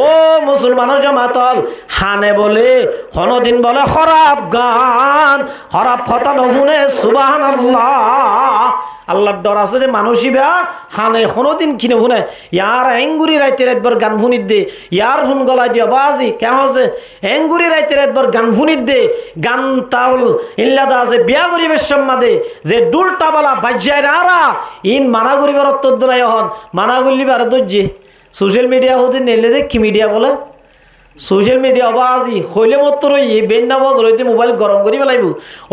ও মুসলমানের জামাতল হানে বলে হনদিন বলে খারাপ গান খারাপ কথা নহুনে সুবহানাল্লাহ আল্লাহর ডর আছে যে মানুষই বা হানে হনদিন কিনে শুনে ইয়ার এঙ্গুরি রাইতে রাতবার গান শুনিত দে ইয়ার ফোন গলায় দিয়া বাজি কেমন আছে এঙ্গুরি রাইতে রাতবার গান শুনিত দে গান তাল ইল্লাদা আছে বিয়া গরিবের সম্মাদে যে দুলটাবালা বাজ্যায় রারা ইন মানা গরিবের অত্তর হন মানা গরিবার দর্জি সোশ্যাল মিডিয়া হতে নেলে দেখ কি মিডিয়া বলে সোশ্যাল মিডিয়া বাজি হইলে মত রই বেন্না বজ রইতে মোবাইল গরম করি পেলাইব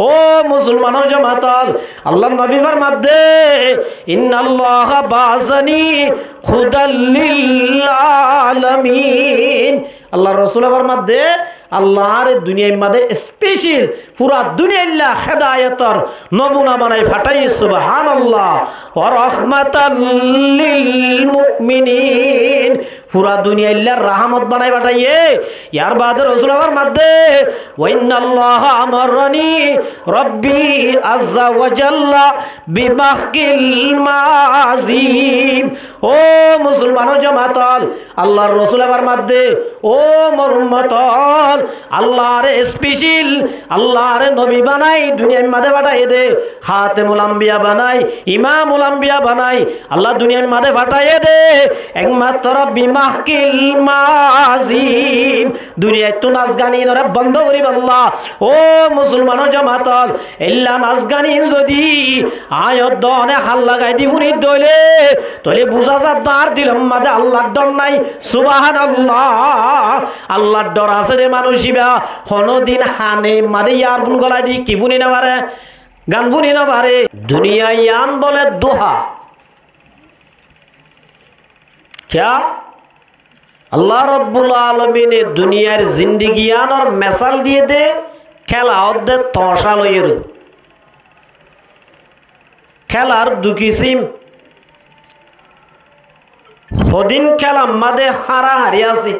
ও মুসলমানের জামাতল আল্লাহ নবী ফরমাতে ইন্নাল্লাহ বাযানি হুদাল লিল আলামিন আল্লাহ রাসূল ফরমাতে আল্লাহর দুনিয়ার মধ্যে স্পেশাল পুরা দুনিয়া হেদায়েতর নমুনা বানাই ফাটাই সুবহানাল্লাহ ওয়া রাহমাতাল লিল মুমিনিন পুরা দুনিয়ার রহমত বানাই ফাটাইয়ে ইয়ার বাদে রাসূল ফরমাতে ওয়া ইন্নাল্লাহা আমারানি রাব্বি আযজা ওয়া জাল্লা বিমাহকিল মাযিব ও মুসলমানের জামাতল আল্লাহর রাসূল ফরমাতে ও মোর উম্মতল আল্লাহর স্পেশাল আল্লাহর নবী বানাই দুনিয়ার মধ্যে পাঠাই দে খাতেমুল আম্বিয়া বানাই ইমামুল আম্বিয়া বানাই আল্লাহ দুনিয়ার মধ্যে পাঠাই দে একমাত্র বিমাহকিল মাযিব দুনিয়ায় তো নাচ গানি ধরে বন্ধ করিব আল্লাহ ও মুসলমানের জামাতল এল্লা নাচ গানি যদি আয়ত দনে হাল লাগাই দি শুনি দইলে তলে বুঝা যা দাঁড় দিলাম মাঝে আল্লাহর ডর নাই সুবহানাল্লাহ আল্লাহর ডর আছে রে মানুষিবা হনদিন হানে মাদে ইয়ার বুন গলায় দি কি বুনি না পারে গান বুনি না পারে দুনিয়া ইয়ান বলে দোহা क्या আল্লাহ রব্বুল আলামিন দুনিয়ার জিন্দেগি আনর মেসাল দিয়ে দে খেলা অর্ধে তশা লইয়ের খেলার দু কিসিম হদিন খেলা মাদে হারা হারি আছে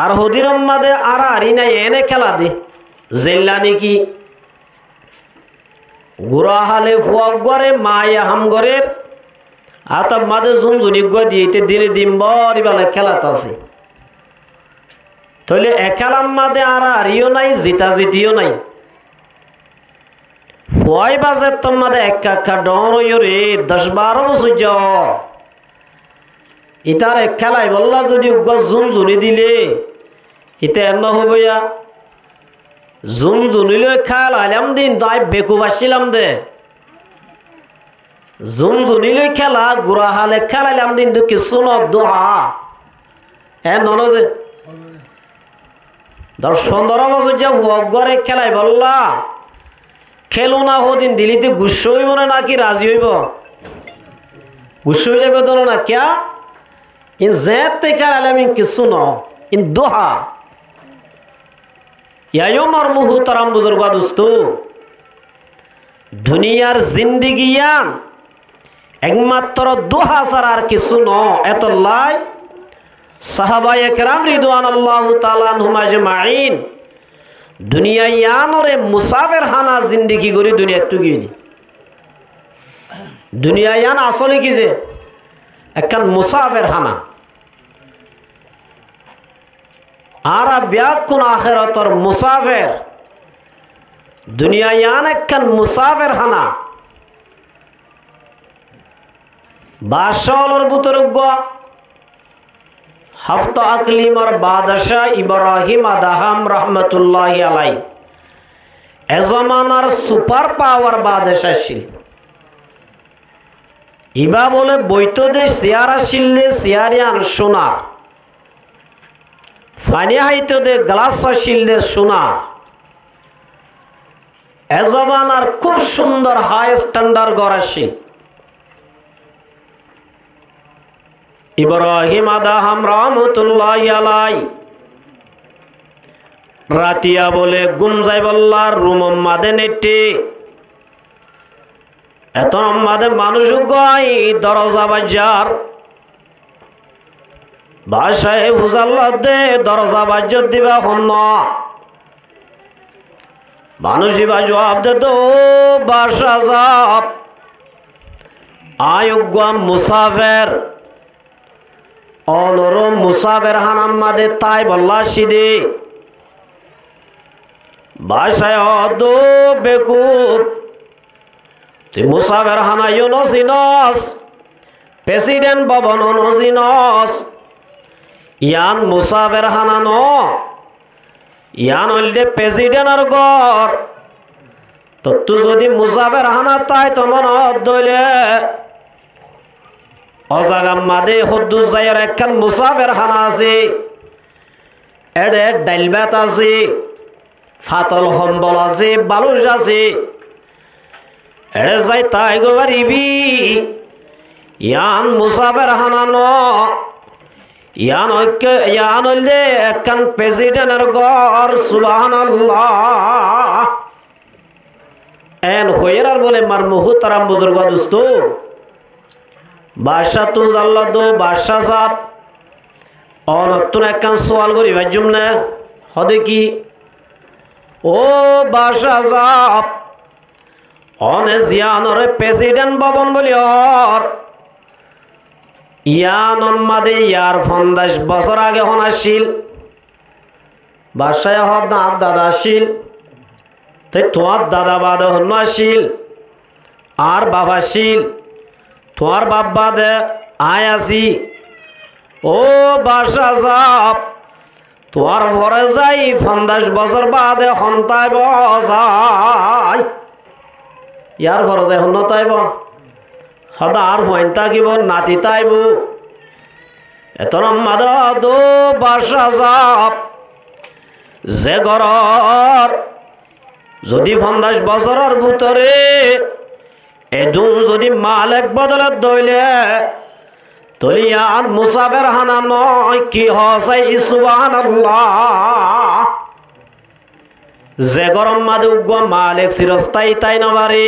আর হদিন মাদে আরা হারি নাই এনে খেলা দে জেল্লা নাকি গুড়া হালে ফুয়া গড়ে মায়া হাম গড়ের আতব মাদে ঝুনঝুনি গো দিয়ে দিনে দিন বড় বেলা খেলাত আছে তাহলে একালাম মাদে আরা হারিও নাই জিতা জিতিও নাই ফুয়াই বাজে তোমাদের একা ডর রে 10-12 বছর যাও ইতার এক খেলাই বললা যদি ঝুনঝুনি দিলে ইতে এন হইয়া ঝুনঝুনিলে খেলাইলাম দিন তাই বেকু বাসছিলাম দে ঝুনঝুনিলে খেলা গুড়া হালে খেলাইলাম দিন তো কিছু ন দোহা নন যে 10-15 বছর যা ঘরে খেলাই বললা খেলো না হদিন দিলিতে গুস্স হইব না নাকি রাজি হইব গুস্স হয়ে যাবে তো না ক্যা इन जैत ते खेलाइलाम इन किसु न इन दोहा यायो मर मुहतरम बुजुर्गा दोस्तों दुनियार जिंदगियान एकमात्र दोहा ছাড়া আর কিছু ন এত লাই সাহাবায়ে কেরাম রিদওয়ানাল্লাহু তাআলা আনহুম আজমাইন দুনিয়া ইয়ানরে মুসাফির হানা জিন্দেগি গরি দুনিয়া তুগি দি দুনিয়া ইয়ান আসলে কি যে একখান মুসাফির হানা আর ব্যাকুন আখিরাতর মুসাফির দুনিয়া ইয়ান একখান মুসাফির হানা বাশালর বুতর গো হাফতা আকলিমর বাদশাহ ইব্রাহিম আদাহাম রহমতুল্লাহি আলাই এ জমানার সুপার পাওয়ার বাদশাহ ছিল ইবা বলে বৈত দে সিয়ারা শিললে সিয়ারিয়ান সোনার ফানি হাইতো দে গ্লাস শিললে সোনার এ জমানার খুব সুন্দর হাই স্ট্যান্ডার্ড গড়াশি ইব্রাহিম আদাহাম রহমতুল্লাহি আলাই রাতিয়া বলে গুমজাই বল্লার রুম মাদে নেটে এত আমাদের মানুষ গাই দরজা বাজার বাসায় ফুজাল্লা দে দরজা বাজার দিবা হন মানুষই বা জবাব দে তো বাসা যাব আয়োগ্য মুসাফের অনরম মুসাফের হানাম মাদে তাই বল্লা সিদে বাসায় অদ বেকুব তুই মুসাফের হানা ইউনস প্রেসিডেন্ট ভবন নজিনস ইয়ান মুসাফের হানা ন ইয়ান হইলে প্রেসিডেন্টের ঘর তো তুই যদি মুসাফের হানা তাই তোমার দইলে অজাগাম মাদে হদ্দুস যাইয়ের একখান মুসাফের খানা আছে এডে ডাইল ভাত আছে ফাতল সম্বল আছে বালুস আছে এডে যাই তাই গো পারিবি ইয়ান মুসাফের খানা ন ইয়ান হইলে একখান প্রেসিডেন্টের ঘর সুবহানাল্লাহ এন হইয়ের আর বলে মার মুহুতারাম বুজুর্গ দোস্ত বাদশাহ তু জাল্লা দো বাদশাহ সাপ অনতুন একখান সোয়াল করি ভাইজুম না হদে কি ও বাদশাহ সাপ অনে জিয়ানরে প্রেসিডেন্ট ভবন বলি অর ইয়ান মাদে ইয়ার 50 বছর আগে হন আসিল বাদশাহ হদ না দাদা আসিল তাই তোমার দাদা বাদ হন আসিল আর বাবা আসিল তোমার বাবা দে আয় আসি ও বাদশাহ সাপ তোমার ঘরে যাই 50 বছর বাদে হন্তাইব যাই ইয়ার ঘরে যাই হন তাইব সদা আর হইন থাকিব নাতি তাইব এতন মাদা দো বাদশাহ সাপ যে ঘরর যদি 50 বছরের ভিতরে এদুন যদি মালিক বদলত দইলে তলিয়ান মুসাফের হানা নয় কি হসাই সুবহানাল্লাহ যে গরম মাদে উগ্র মালিক চিরস্থায়ী তাই নবারে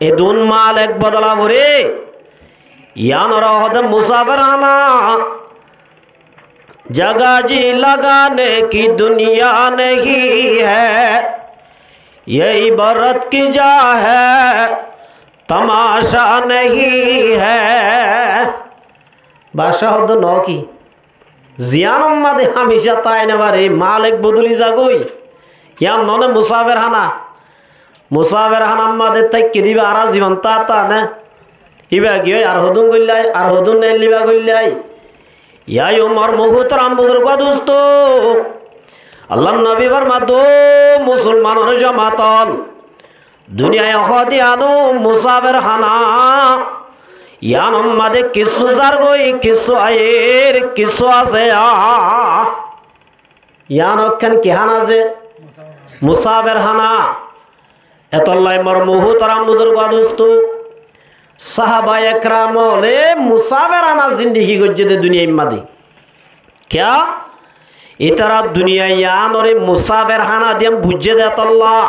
এদুন মালিক বদলা ভরে ইয়ানর হদ মুসাফের হানা जगह जी लगाने की दुनिया नहीं है यही बरत की जा है तमाशा नहीं है बादशाह हद न की जियानम मादे हमेशा ताई नबारे मालिक बदली जागोई या नने मुसाफिर हाना मादे तक के दिबे आरा जीवन ता ने इबा गियो आर हदुन गल्लाई आर हदुन ने लिबा गल्लाई या उमर मुहतरम बुजुर्ग दोस्तो अल्लाह नबी फरमा दो मुसलमानों जमातल दुनिया हदियानो मुसाफिर खाना यान मादे किस्सु जार गई किस्सु आयर किस्सु आसे यान अक्कन की हाना से मुसाफिर खाना एतल्लाई मर मुहतरम बुजुर्ग दोस्तो साहबा एकराम ले मुसाफिर खाना जिंदगी गुजरे दुनिया मादी क्या इतरा दुनिया यान और मुसाफिर खाना दियम बुझे देता अल्लाह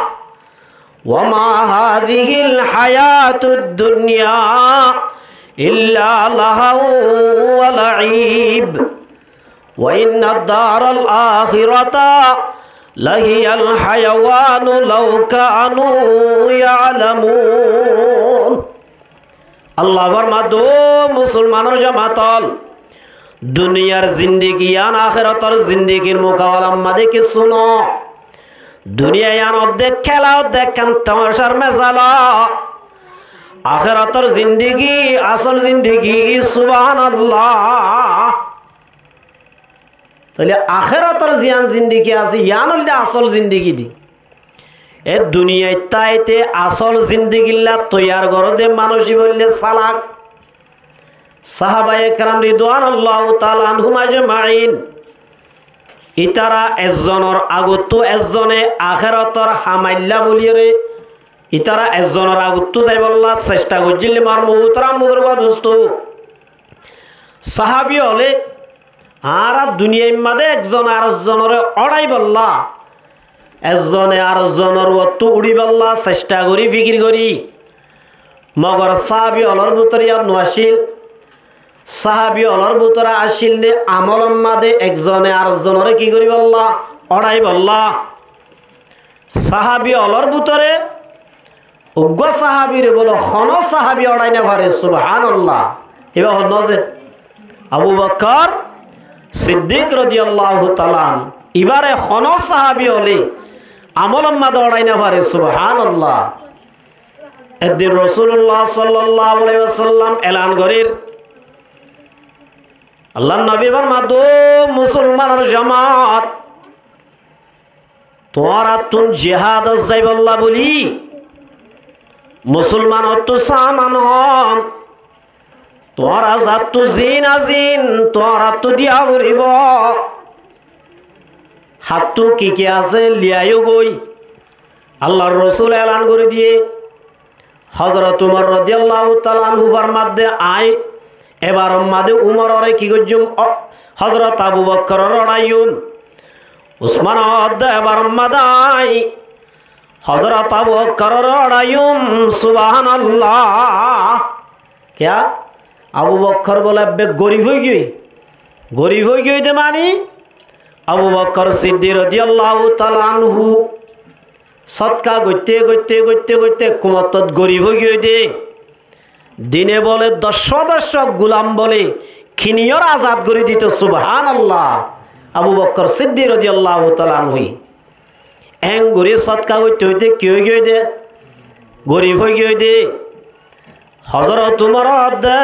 वमा हादिहिल हयातुद दुनिया इल्ला लहउ व लईब व इन्नद दारल आखिरता लहियल हयवान लौ कानू यअलमून अल्लाह फरमा दो मुसलमानों जमातल दुनियार जिंदगी यान आखिरतर जिंदगीर मुकाबला मादे कि सुनो दुनिया यान अर्धेक खेला अर्धेक कान तमाशार मेजाला आखिरतर जिंदगी असल जिंदगी सुबहानाल्लाह তাহলে আখিরাতের জিয়ান জিন্দেগি আছে ইয়ান হইলে আসল জিন্দেগি দি এ দুনিয়ায় তাইতে আসল জিন্দেগিল্লা তৈয়ার করতে মানুষই বললে সালাক সাহাবায়ে কেরাম রিদওয়ানুল্লাহ তাআলা আনহুম আজমাইন ইতারা এজনের আগতো এজনে আখিরাতের হামাইল্লা বলিরে ইতারা এজনের আগতো যাইবল্লা চেষ্টা করছিল মার মুহতারাম মুদরবা দোস্ত সাহাবী হলে আর দুনিয়ার মধ্যে একজন আরেকজনের অড়াই বললা একজনে আরেকজনের অতো উড়ি বললা চেষ্টা করি ফিকির করি মগর সাহাবী অলর ভিতরে আর নআসিল সাহাবী অলর ভিতরে আসিল নে আমলর মধ্যে একজনে আরেকজনের কি করি বললা অড়াই বললা সাহাবী অলর ভিতরে উগ্র সাহাবীর বলো খন সাহাবী অড়াই না পারে সুবহানাল্লাহ এবার নজে আবু বকর সিদ্দিক রাদিয়াল্লাহু তাআলা এবারে খন সাহাবী হলে আমলম্মা দৌড়াই না পারে সুবহানাল্লাহ। একদিন রাসূলুল্লাহ সাল্লাল্লাহু আলাইহি ওয়াসাল্লাম এলান করেন, আল্লাহর নবী ফরমাতো মুসলমানের জামাত তোরা তুন জিহাদ যাইবাল্লাহ বলি মুসলমান তো সামান হন তোরা যাত জিন আজিন তোরা তো দিয়া উড়িব হাত কি কি আছে লিয়াইও গই। আল্লাহর রাসূল এলান করে দিয়ে হযরত উমর রাদিয়াল্লাহু তাআলা আনহু ফরমাদে আই এবার মাদে উমর আরে কি গজুম হযরত আবু বকর রড়াইউম উসমান আদে এবার মাদাই হযরত আবু বকর রড়াইউম সুবহানাল্লাহ। क्या আবু বকর বলে বে গরিব হয়ে গই দে মানি আবু বকর সিদ্দিক রাদিয়াল্লাহু তাআলা আনহু সদকা গইতে গইতে গইতে গইতে কুমতত গরিব হয়ে গই দে দিনে বলে দশ গুলাম বলে খিনিয়র আজাদ করে দিত সুবহানাল্লাহ। আবু বকর সিদ্দিক রাদিয়াল্লাহু তাআলা আনহু এং গরি সদকা গইতে হইতে কি হয়ে গই দে গরিব হয়ে গই দে হযরত উমর দে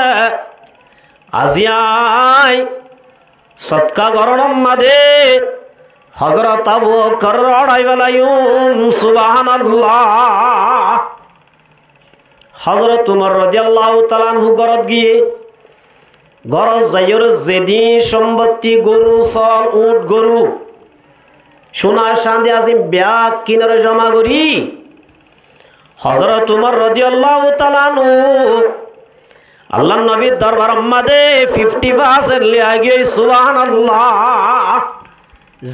আজিয়াই সদকা গরণম মাদে হযরত আবু বকর রড়াই বেলায়ুম সুবহানাল্লাহ। হযরত উমর রাদিয়াল্লাহু তাআলা আনহু গরত গিয়ে গরজ যাইর যেদি সম্পত্তি গরু সল উট গরু সোনা চাঁদি আজিম ব্যাগ কিনারে জমা করি হযরত উমর রাদিয়াল্লাহু তাআলা আনহু আল্লাহর নবীর দরবার মাদে 50% লিয়া গিয়ে সুবহানাল্লাহ।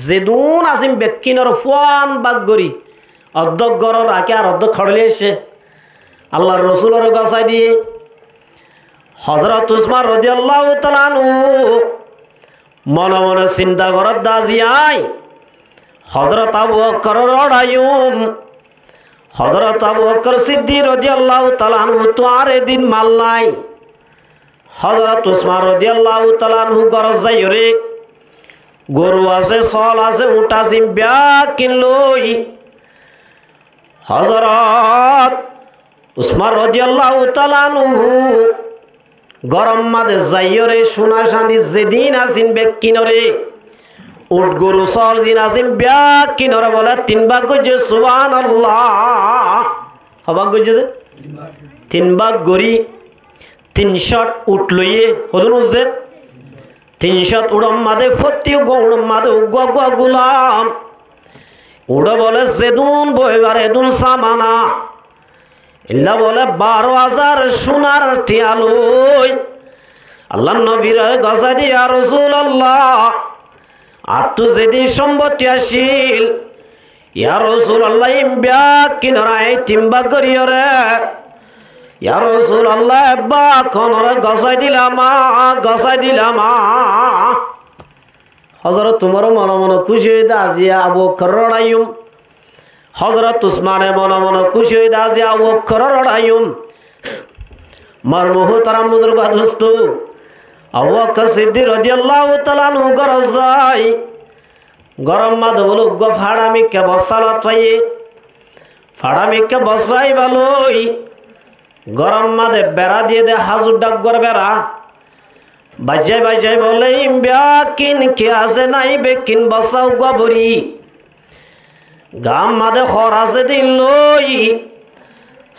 যেদুন আজিম বেকিনর ফুয়ান বাগরি অর্ধক গর রাখে আর অর্ধক খড়লে এসে আল্লাহর রাসূলের গসাই দিয়ে হযরত উসমান রাদিয়াল্লাহু তাআলা আনহু মনে মনে চিন্তা করত দাজিয়াই হযরত আবু বকর রড়াইউম হযরত আবু বকর সিদ্দিক রাদিয়াল্লাহু তাআলা আনহু তো আর এদিন মাল নাই। হযরত উসমান রাদিয়াল্লাহু তাআলা আনহু গরজ যাইরে গরু আছে সল আছে উট আছে ব্যাগ কিনলই হযরত উসমান রাদিয়াল্লাহু তাআলা আনহু গরম মাদে যাইরে সোনা চাঁদি যেদিন আসিন ব্যাগ কিনরে উট গরু সল জিন আসিন ব্যাগ কিনরে বলে 3 ভাগ কইছে সুবহানাল্লাহ। হবাক কইছে যে 3 ভাগ গরি 300 উট লইয়ে হদুন উজে 300 উড়ম মাদে ফতি গৌড়ম মাদে উগা গুলাম উড় বলে যেদুন বইবারে দুন সামানা ইল্লা বলে 12,000 সোনার টিয়ালই আল্লাহর নবীর গসা দিয়া রাসূলুল্লাহ আত্তু যেদি সম্পত্তি আসিল ইয়া রাসূলুল্লাহ ব্যাগ কিনরাই 3 ভাগ করিয়রে ইয়া রাসূলুল্লাহ বা কোনরে গসাই দিলাম হযরত উমর মনে মনে খুশি হইতে আজিয়া আবু বকর রড়াইউম হযরত উসমানে মনে মনে খুশি হইতে আজিয়া আবু বকর রড়াইউম মার মুহতারাম বুজুর্গ দোস্ত আবু বকর সিদ্দিক রাদিয়াল্লাহু তাআলা আনহু গরজ যাই গরম মাদ বলো গো ফাড়ামি কে বসালত পাইয়ে ফাড়ামি কে বসাই ভালোই গরম মাদে বেড়া দিয়ে দে হাজুর ডাক গর বেড়া বাজাই বলে কিন কে আছে নাই বেকিন বসাও গবরি গাম মাদে খর আছে দিন লই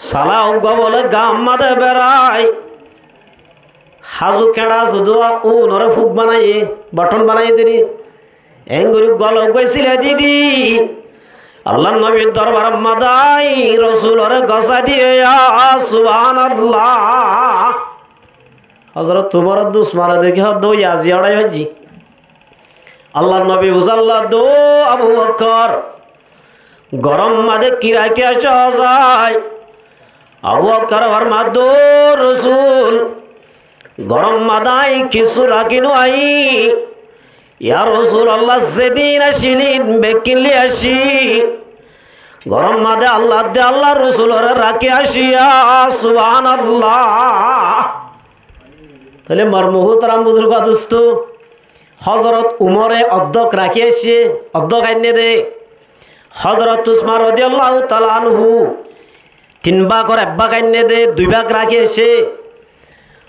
সালাও গ বলে গাম মাদে বেড়াই হাজু কেড়া যদুয়া ও নরে ফুক বানাইয়ে বটন বানাই দিদি এঙ্গুরি গল গইছিলে দিদি আল্লাহর নবীর দরবার মাদাই রাসূলের গসা দিয়ে সুবহানাল্লাহ। হযরত উমর দুসমারা দেখে দো ইয়াজি আড়াই হজি আল্লাহর নবী বুঝাল্লাহ দো আবু বকর গরম মাদে কিরা কে যায় আবু বকর আর মাদো রাসূল গরম মাদাই কিছু রাখিনু আই ইয়া রাসূলুল্লাহ যেদিন আসিলেন বেকিনলি আসি গরম মাদে আল্লাহ দে আল্লাহ রাসূলের রাখি আসিয়া সুবহানাল্লাহ। তাহলে মর্মহুতরাম বুজুর্গ দোস্ত হজরত উমরে অধ্যক্ষ রাখিয়েছে অধ্যক্ষ আইনে দে হজরত উসমান রাদিয়াল্লাহু তাআলা আনহু 3 ভাগ করে 1 ভাগ আইনে দে 2 ভাগ রাখিয়েছে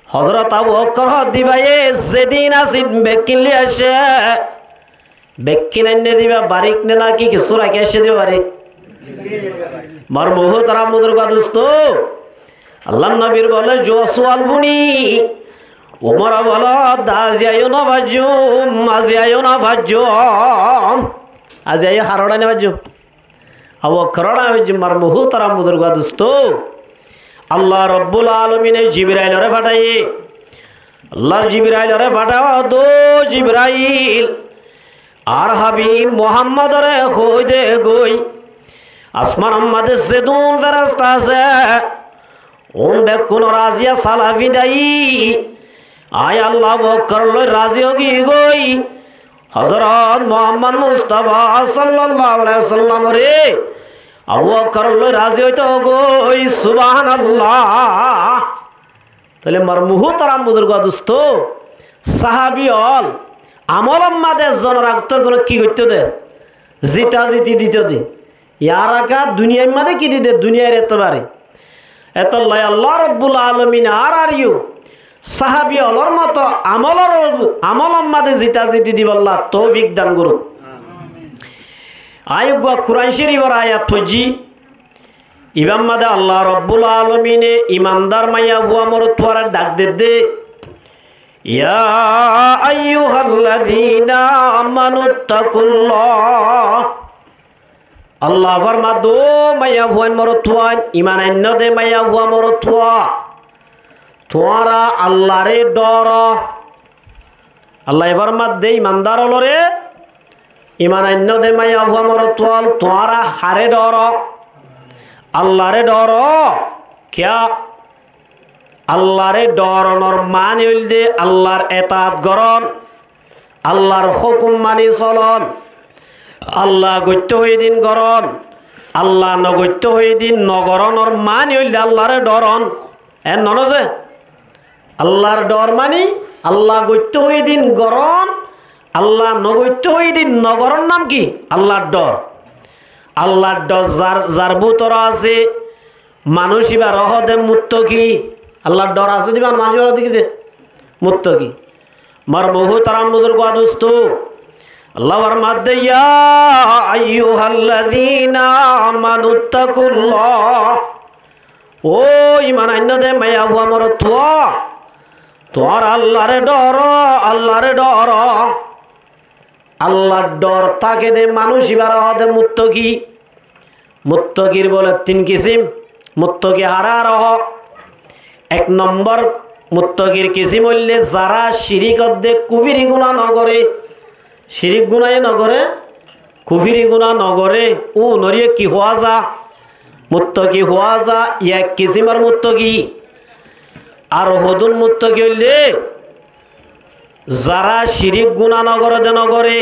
হজরত আবু বকর দিবায়ে যেদিন আসিন বেকিনলি আসে বেকিন আইনে দিবা বারিক নে নাকি কিছু রাখিয়েছে দিবা বারিক মর্মহুতরাম বুজুর্গ দোস্ত আল্লাহ নবীর বলে জোসওয়াল বুনি উমর বলো দাজিয়ায়ো না ভাজুম আজিয়ায়ো না ভাজুম আজিয়ায়ো হারড়া না ভাজুম আবু করড়া ভাজুম মর্মহুতরাম বুজুর্গ দোস্ত আল্লাহ রব্বুল আলামিনে জিবরাইল রে পাঠাই আল্লাহর জিবরাইল রে পাঠাও দো জিবরাইল আর হাবিব মুহাম্মদ রে কই দে গই আসমান আমাদের যেদুন ফেরেশতা আছে ওন বেকুন রাজিয়া সালাফি দাই আয় আল্লাহ বকর লই রাজি হগি গই হযরত মুহাম্মদ মুস্তাফা সাল্লাল্লাহু আলাইহি সাল্লাম রে আবু বকর লই রাজি হইতো গই সুবহানাল্লাহ তাহলে মর্মহুতরাম বুজুর্গ দোস্ত সাহাবী হল আমল আমাদের জন রাখতে জন কি করতে দে জিতা জিতি দিতে দে ইয়ার আকা দুনিয়ার মধ্যে কি দিতে দুনিয়ার এতবারে এতল্লাই আল্লাহ রব্বুল আলামিন আর ইউ সাহাবী হলর মতো আমল আমাদের জিতা জিতি দিব আল্লাহ তৌফিক দান করুক আয়ুগা কুরআন শরীফের আয়াত ফজি ইমাম মাদে আল্লাহ রব্বুল আলামিনে ইমানদার মাইয়া বুয়া মরতুয়ার ডাক দে ইয়া আইয়ুহাল্লাযীনা আমানুত্তাকুল্লাহ আল্লাহ ফরমা দো মাইয়া বুয়া মরতুয়ান ইমান আন্য দে মাইয়া বুয়া মরতুয়া তোরা আল্লাহরে ডর আল্লাহ ফরমা দে ইমানদার হলরে ইমান আন্য দে মাইয়া বুয়া মরতুয়াল তোরা হারে ডর আল্লাহরে ডর কিয়া আল্লাহরে ডরনর মান হইল দে আল্লাহর এতাত গরন আল্লাহর হুকুম মানি চলন আল্লাহ গত্য হয়ে দিন গরন আল্লাহ নগত্য হয়ে দিন নগরনর মান হইল দে আল্লাহরে ডরন এন ননজে আল্লাহর ডর মানি আল্লাহ গত্য হয়ে দিন গরন আল্লাহ নগত্য হয়ে দিন নগরন নাম কি আল্লাহর ডর আল্লাহর ডর যার ভিতর আছে মানুষ ইবা রহদে মুত্তকি আল্লাহর ডর আছে দিবা মানুষ দেখিছে মুত্তকি মর্মহুতরাম বুজুর্গ দোস্ত আল্লাহর মাধ্যে ইয়া আইয়ুহাল্লাযীনা আমানুত্তাকুল্লাহ ও ইমান আন্যদে মায়া হুয়া মরতুয়া তোর আল্লাহরে ডর আল্লাহরে ডর আল্লাহর ডর তাকে দে মানুষ ইবার হদে মুত্তকি মুত্তকির বলে 3 কিসিম মুত্তকি হারা রহ 1 নম্বর মুত্তকির কিসিম হইলে যারা শিরিক দে কুফরি গুনাহ নগরে শিরিক গুনাহ নগরে কুফরি গুনাহ নগরে ও নরিয়ে কি হওয়া যা মুত্তকি হওয়া যা 1 কিসিমের মুত্তকি আর হদুন মুত্তকি হইলে যারা শিরিক গুনাহ নগরে দে নগরে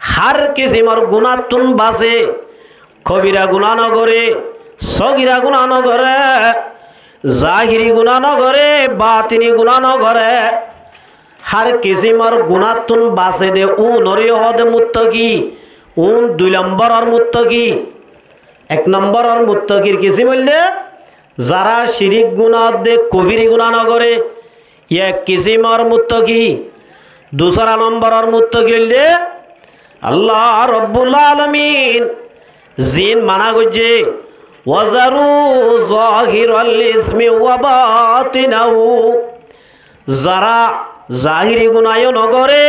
হার কিসিমের গুনাহ তুন বাসে কবিরা গুনাহ নগরে সগিরা গুনাহ নগরে জাহিরি গুনাহ নগরে বাতিনি গুনাহ নগরে হার কিসিমের গুনাহ তুন বাসে দে ও নরি হদে মুত্তকি ও 2 নম্বরের মুত্তকি 1 নম্বরের মুত্তকির কিসিম হইলে যারা শিরিক গুনাহ দে কুফরি গুনাহ নগরে 1 কিসিমের মুত্তকি 2 নম্বরের মুত্তকি হইলে আল্লাহ রব্বুল আলামিন জিন মানা গজে ওয়াজারু যাহিরাল ইসমি ওয়া বাতিনাহু যারা জাহিরি গুনাহ নগরে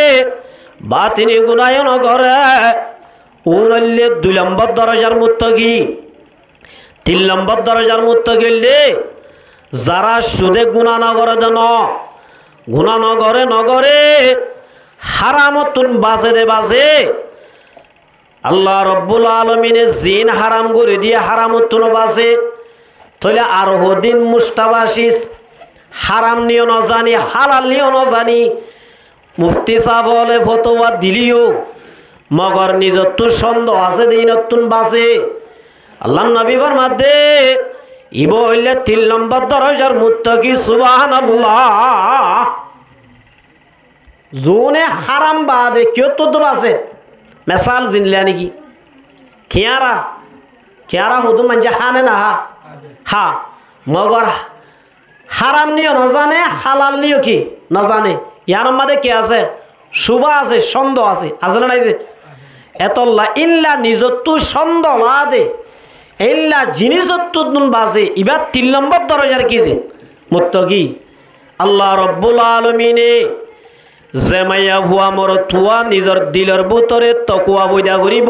বাতিনি গুনাহ নগরে ওনলে 2 নম্বর দরজার মুত্তকি 3 নম্বর দরজার মুত্তকি হইলে যারা সুদে গুনাহ নগরে দেন গুনাহ নগরে নগরে হারামতুন বাজে দে বাজে আল্লাহ রব্বুল আলামিনে জিন হারাম করে দিয়ে হারামতুন বাজে তাহলে আর হদিন মুস্তাবাসিস হারাম নিও না জানি হালাল নিও না জানি মুফতি সাহেব বলে ফতোয়া দিলিও মগর নিজের তো সন্দেহ আছে দিনতুন বাজে আল্লাহ নবী ফরমাতে ইবো হইলে 3 নম্বর দরজার মুত্তাকি সুবহানাল্লাহ জোনে হারাম বাদে কেউ তো আছে মেসাল জিনলা নাকি খেয়ারা হুদু মানে হানে না হা মগর হারাম নিও নজানে হালাল নিও কি নজানে ইয়ার মধ্যে কি আছে শুভা আছে সন্দেহ আছে আসলে নাই যে এতল্লা ইল্লা নিজত্ব সন্দেহ না দে ইল্লা জিনিসত্ব বাজে এবার 3 নম্বর দরজার কি যে মুত্তাকি আল্লাহ রব্বুল আলামিনে জেমাইয়া হুয়া মর তুয়া নিজর দিলের ভিতরে তকুয়া বইদা করিব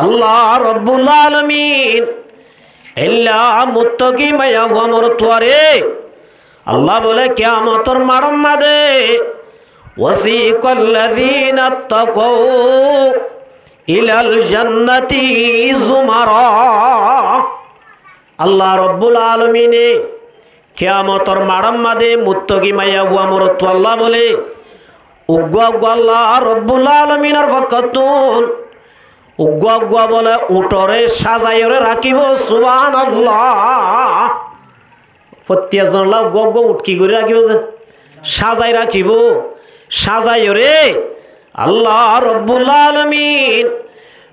আল্লাহ রব্বুল আলামিন ইল্লা মুত্তাকি মাইয়া হুয়া মর তুয়ারে আল্লাহ বলে কিয়ামতের মারম মাদে ওয়াসিকাল্লাযীনা তাকাউ ইলাল জান্নাতি যুমারা আল্লাহ রব্বুল আলামিনে কিয়ামতের মারম মাদে মুত্তাকি মাইয়া হুয়া মর তু আল্লাহ বলে উগ্গা আল্লাহ রব্বুল আলামিনের পক্ষতুন উগ্গা বলে উটরে সাজাইরে রাখিব সুবহানাল্লাহ প্রত্যেকজন লাভ গগ উটকি করে রাখিব যে সাজাই রাখিব সাজাইরে আল্লাহ রব্বুল আলামিন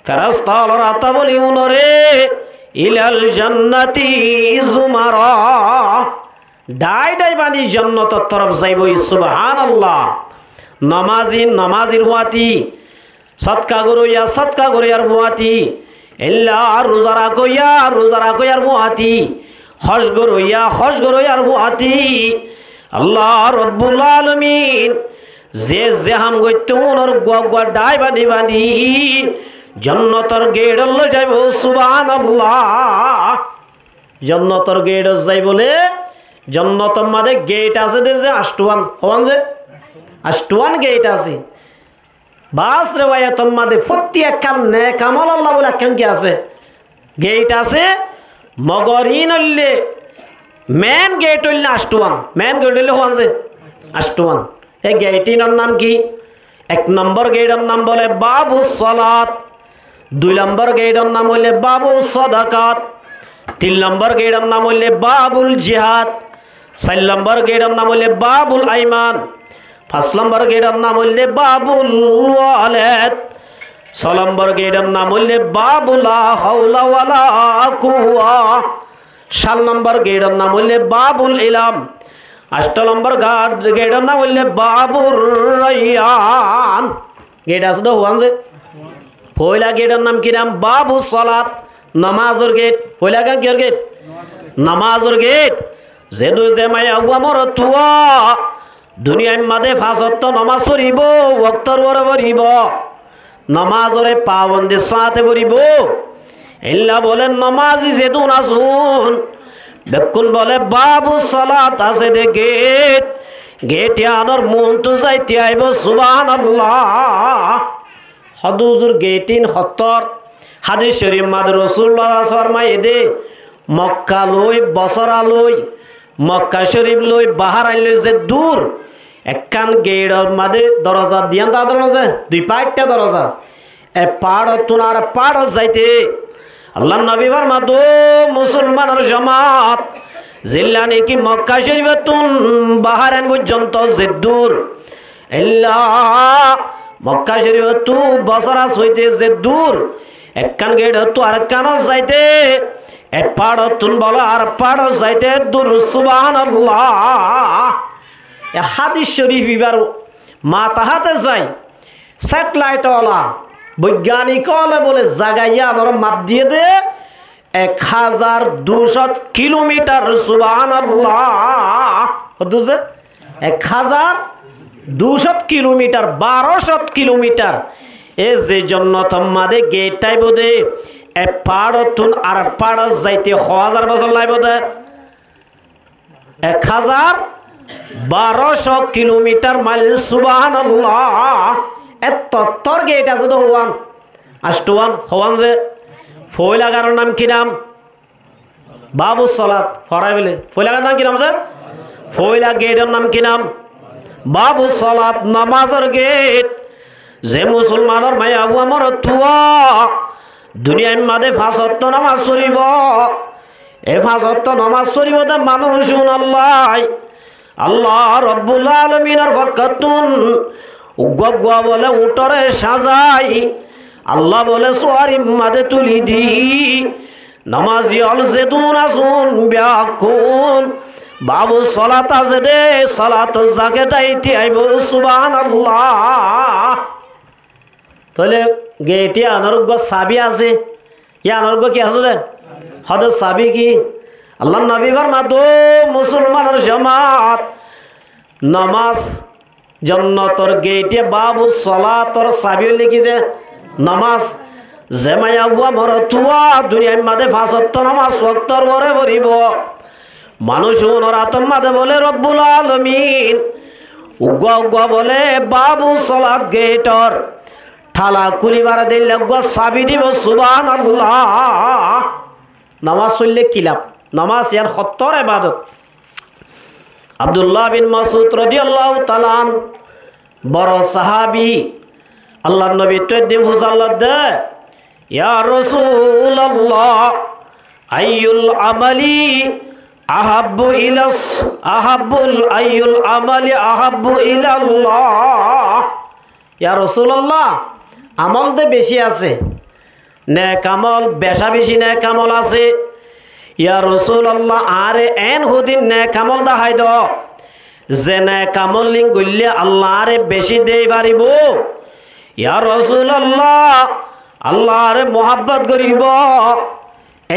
ফেরেশতারা আতা বলি উনরে ইলাল জান্নাতি যুমারা ডাই ডাই বানি জান্নাতের তরফ যাইব সুবহানাল্লাহ নামাজির হুয়াতি সদকা গরইয়ার হুয়াতি ইল্লা রোজারা কইয়ার হুয়াতি হজ গরইয়ার হুয়াতি আল্লাহ রব্বুল আলামিন যে হাম গইতে ওনর গগা ডাই বানি জান্নাতের গেট লই যাইব সুবহানাল্লাহ জান্নাতের গেট যাই বলে জান্নাতের মাঝে গেট আছে যে আষ্টওয়ান হন যে আষ্টওয়ান গেট আছে বাস রেওয়ায়াতের মাঝে প্রত্যেকখান নেক আমল আল্লাহ বলে কেন কি আছে গেট আছে মগরিন হইলে মেন গেট হইলে আষ্টওয়ান মেন গেট হইলে হন যে আষ্টওয়ান এই গেটিনের নাম কি 1 নম্বর গেটের নাম বলে বাবু সালাত 2 নম্বর গেটের নাম হইলে বাবু সাদাকাত 3 নম্বর গেটের নাম হইলে বাবুল জিহাদ 4 নম্বর গেটের নাম হইলে বাবুল আইমান 5 নম্বর গেটের নাম হইলে বাবুল ওয়ালাদ 6 নম্বর গেটের নাম হইলে বাবুল লা হাওলা ওয়ালা কুওয়া 7 নম্বর গেটের নাম হইলে বাবুল ইলাম 8 নম্বর গেটের নাম হইলে বাবুর রায়্যান গেট আছে তো হওয়ান যে পয়লা গেটের নাম কি নাম বাবু সালাত নামাজের গেট পয়লা কি গেট নামাজের গেট যেদু যে মায়া হুয়া মর তুয়া দুনিয়ার মাঝে 5 ওয়াক্ত নামাজ পড়িব ওয়াক্তর ওরে পড়িব নামাজরে পাবন্দি সাথে পড়িব ইল্লা বলেন নামাজি যেদু না শুন বেকুন বলে বাবু সালাত আছে দে গেট আনার মন তো যাইতে আইব সুবহানাল্লাহ হদুজুর গেটিন হত্তর হাদিস শরীফ মাদ রাসূলুল্লাহ ফরমায় দে মক্কা লই বছরা লই মক্কা শরীফ লই বাহার আইলে যে দূর একখান গেটের মাঝে দরজা দিয়ান দাদর যে 2 পাঁচটা দরজা এ পাড় তুনার পাড় যাইতে আল্লাহ নবী ফরমাতো মুসলমানের জামাত জিল্লা নাকি মক্কা শরীফ তুন বাহারান পর্যন্ত যে দূর আল্লাহ মক্কা শরীফ তু বছরা হইতে যে দূর একখান গেট তো আরেকখান যাইতে এ পাড় তুন বলো আর পাড় যাইতে দূর সুবহানাল্লাহ এ হাদিস শরীফ এবার মাথা হাতে যাই স্যাটেলাইটওয়ালা বৈজ্ঞানিক বলে জাগাইয়া আনার মাপ দিয়ে দে 1200 কিলোমিটার সুবহানাল্লাহ কত যে 1200 কিলোমিটার 1200 কিলোমিটার এ যে জন্নত মাদে গেটটাই বোধে এ পাড়তুন আর পাড় যাইতে 1000 বছর লাগবে দে 1200 কিলোমিটার মাইল সুবহানাল্লাহ এত তর গেট আছে তো হওয়ান আষ্টওয়ান হওয়ান যে ফয়লাগার নাম কি নাম বাবু সালাত ফরাই বলে ফয়লাগার নাম কি নাম যে ফয়লা গেটের নাম কি নাম বাবু সালাত নামাজের গেট যে মুসলমানের মায়া আবু আমার তুয়া দুনিয়ার মাঝে 5 ওয়াক্ত নামাজ পড়িব এই 5 ওয়াক্ত নামাজ পড়িব তা মানুষ আল্লাহ আল্লাহ রব্বুল আলামিনের পক্ষতুন উগ্গা বলে উটরে সাজাই আল্লাহ বলে সোয়ারি মাদে তুলি দি নামাজি অল জেদুন আসুন ব্যাকুন বাবু সলাত আছে দে সলাত জাকে দাইতে আইব সুবহানাল্লাহ। তাহলে গেটি আনারোগ্য সাবি আছে ইয়া আনারোগ্য কি আছে যে হদে সাবি কি আল্লাহ নবী ফরমাতো মুসলমানের জামাত নামাজ জান্নাতের গেটে বাবু সলাতর সাবি লিখিছে নামাজ জেমায়া হুয়া মরতুয়া দুনিয়ার মাঝে ফাঁসত্ব নামাজ ওয়াক্তর পরে পড়িব মানুষ রাতর মাঝে বলে রব্বুল আলামিন উগ্গা উগ্গা বলে বাবু সলাত গেটর ঠালা কুলিবার দিলে উগ্গা সাবি দিব সুবহানাল্লাহ। নামাজ পড়লে কি লাভ? নামাজ ইয়ার সত্তর ইবাদত। আব্দুল্লাহ বিন মাসউদ রাদিয়াল্লাহু তাআলা বড় সাহাবী আল্লাহর নবী তদ্দিম হুজাল্লাহ দে ইয়া রাসূলুল্লাহ আইয়ুল আমালি আহাব্বু ইলাস আহাব্বুল আইয়ুল আমালি আহাব্বু ইলাল্লাহ। ইয়া রাসূলুল্লাহ আমল দে বেশি আছে নেক আমল বেশা বেশি নেক আমল আছে। ইয়া রাসূলুল্লাহ আরে এন হুদিন নেক আমল দেখাই দ যে নেক আমল লিং গইলে আল্লাহ আরে বেশি দেই পারিব। ইয়া রাসূলুল্লাহ আল্লাহ আরে মোহাব্বত করিব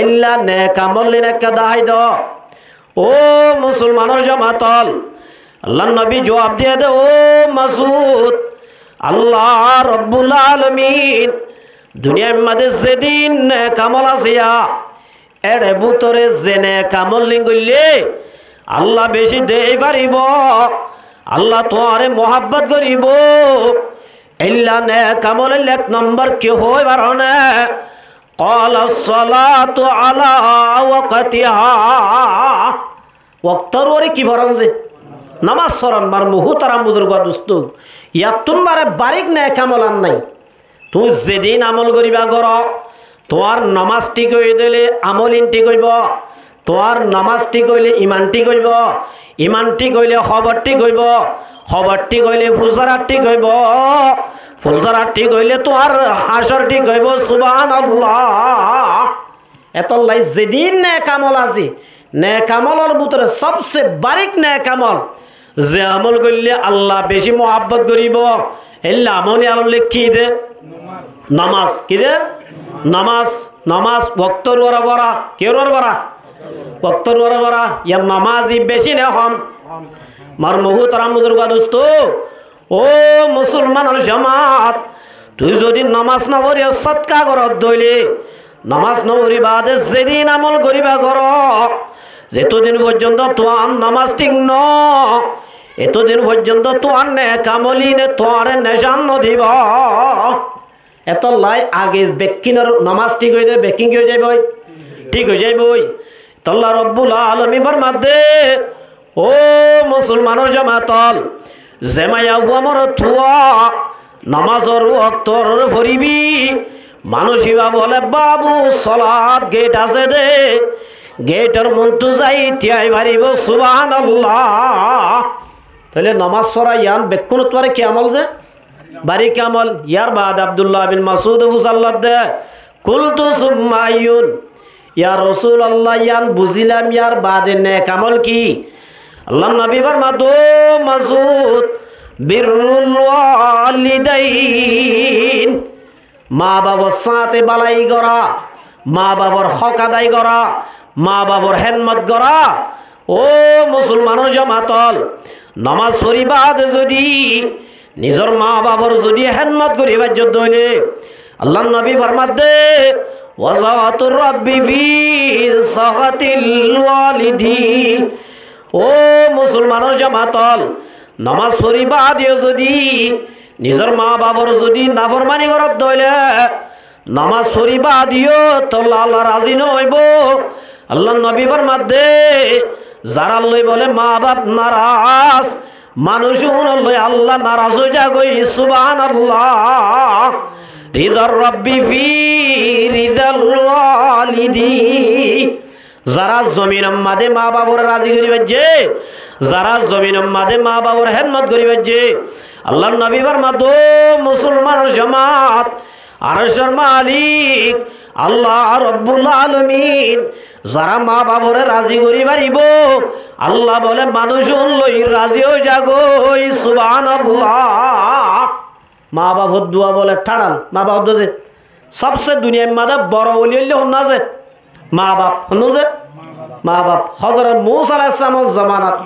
এল্লা নেক আমল লিন একটা দেখাই দ। ও মুসলমানের জামাতল আল্লাহ নবী জবাব দিয়ে দে ও মাসউদ আল্লাহ রব্বুল আলামিন দুনিয়ার মধ্যে যেদিন নেক আমল আসিয়া এর ভিতরে জেনে কামল লিঙ্গলে আল্লাহ বেশি দেই পারিব আল্লাহ তোমারে মোহাব্বত করিব ইল্লা নেক আমলের এক নম্বর কি হয় বারনে قال الصلاة على وقتها ওয়াক্তর ওরে কি ফরন যে নামাজ ফরন মার মুহতারাম বুজুর্গ দোস্ত ইয়াতুন মারে বারিক নেক আমল আন নাই তুই যেদিন আমল করিবা কর তোমার নামাজ ঠিক হয়ে দিলে আমল ঠিক হইব তোমার নামাজ ঠিক হইলে ইমান ঠিক হইব ইমান ঠিক হইলে খবর ঠিক হইব খবর ঠিক হইলে ফুলসারাত ঠিক হইব ফুলসারাত ঠিক হইলে তোমার হাসর ঠিক হইব সুবহানাল্লাহ। এতলাই যেদিন নেক আমল আছে নেক আমলের ভিতরে সবচেয়ে বারিক নেক আমল যে আমল করলে আল্লাহ বেশি মোহাব্বত করিব এল্লা আমল আলম কি যে নামাজ কি যে নামাজ নামাজ ভক্তর ওরা বরা কেউ বরা ভক্তর ওরা বরা ইয়ার নামাজি বেশি না হম মার মুহতারাম বুজুর্গ দোস্ত ও মুসলমানের জামাত তুই যদি নামাজ না পড়ি সৎকা করত দইলে নামাজ না পড়ি বাদে যেদিন আমল করিবা কর যেতদিন পর্যন্ত তোমার নামাজ ঠিক ন এতদিন পর্যন্ত তোমার নেক আমলি নে তোমার নেশান দিব এত লাই আগে বেকিনের নামাজ ঠিক হয়ে যাবে বেকিং হয়ে যাবে ঠিক হয়ে যাবে আল্লাহ রব্বুল আলামিন ফরমাতে ও মুসলমানের জামাতল জেমায়া আমার থুয়া নামাজর ওয়াক্তর ফরিবি মানুষিবা বলে বাবু সালাত গেট আছে দে গেটের মন্তু যাই তিয়াই পারিব সুবহানাল্লাহ। তাহলে নামাজ পড়া ইয়ান বেকুন তোরে কি আমল যে বারিক আমল। ইয়ার বাদ আব্দুল্লাহ বিন মাসউদ হুজাল্লাহ দে কুলতু সুম্মায়ুন ইয়া রাসূলুল্লাহ ইয়ান বুঝিলাম ইয়ার বাদে নেক আমল কি? আল্লাহ নবী ফরমাতো মাসউদ বিররুল ওয়ালিদাইন মা বাবার সাথে বালাই করা মা বাবার হক আদায় করা মা বাবার খেদমত করা। ও মুসলমানের জামাতল নামাজ পড়িবাদ যদি নিজর মা বাবার যদি খেদমত করিবার যুদ্ধ হইলে আল্লাহ নবী ফরমাতে ওয়াজাতুর রাব্বি ফি সাহাতিল ওয়ালিদি। ও মুসলমানের জামাতল নামাজ পড়িবাদ যদি নিজর মা বাবার যদি নাফরমানি করত দইলে নামাজ পড়িবা দিও তো আল্লাহ রাজি নইব। আল্লাহ নবী ফরমাতে যারা লই বলে মা বাপ নারাজ মানুষ লই আল্লাহ নারাজ হয়ে যাগই সুবহানাল্লাহ। রিদার রাব্বি ফি রিদাল ওয়ালিদি যারা জমিন মাদে মা বাবার রাজি করিবার যে, যারা জমিন মাদে মা বাবার খেদমত করিবার যে, আল্লাহর নবী ফরমাতো মুসলমানের জামাত আরশের মালিক আল্লাহ রব্বুল আলামিন যারা মা বাবরে রাজি করি পারিব, আল্লাহ বলে মানুষ লই রাজি হয়ে যাগই সুবহানাল্লাহ। মা বাবার দোয়া বলে ঠাড়াল, মা বাবার দোয়া যে সবচেয়ে দুনিয়ার মাঝে বড় ওলি হইলে হন না যে মা বাপ, হন যে মা বাপ। হযরত মূসা আলাইহিস সালামের জামানাত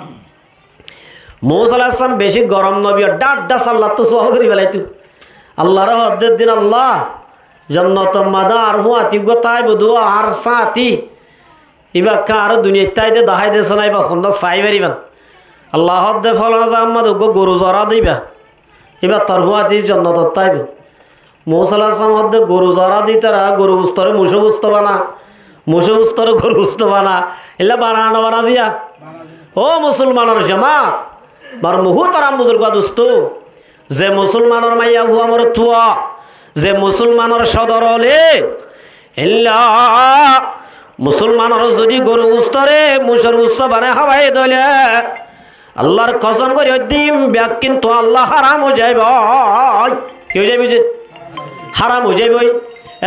মূসা আলাইহিস সালাম বেশি গরম নবী, ডাড্ডা সাল্লাত তো সহ করি ফেলাইতো। আল্লাহর হজ্জের দিন আল্লাহ জন্নত মাদা আর হুয়াতি গোতাই বধু আর সাথী এবার কার দুনিয়া তাইতে দেখাই দিয়েছে না, এবার খন্ড চাই পারিবেন আল্লাহ হদ্দে ফলনা জাম্মাদ গরু জরা দিবা, এবার তার হুয়াতি জন্নত তাইব। মূসা আলাইহিস সালাম হদ্দে গরু জরা দি তারা গরু গুস্তরে মুসো গুস্ত বানা, মুসো গুস্তরে গরু গুস্ত বানা, এলা বানানো বানা জিয়া। ও মুসলমানের জামাত মার মুহু তারাম বুজুর্গ দোস্ত, যে মুসলমানের মাইয়া হুয়া মর থুয়া, যে মুসলমানের সদর হলে এল্লা মুসলমানের যদি গরু গুস্তরে মুসর গুস্ত বানায় খাওয়াই দলে আল্লাহর কসম করে দিম ব্যাগ কিন্তু আল্লাহ হারাম হয়ে যাইব। কেউ যাবি যে হারাম হয়ে যাইব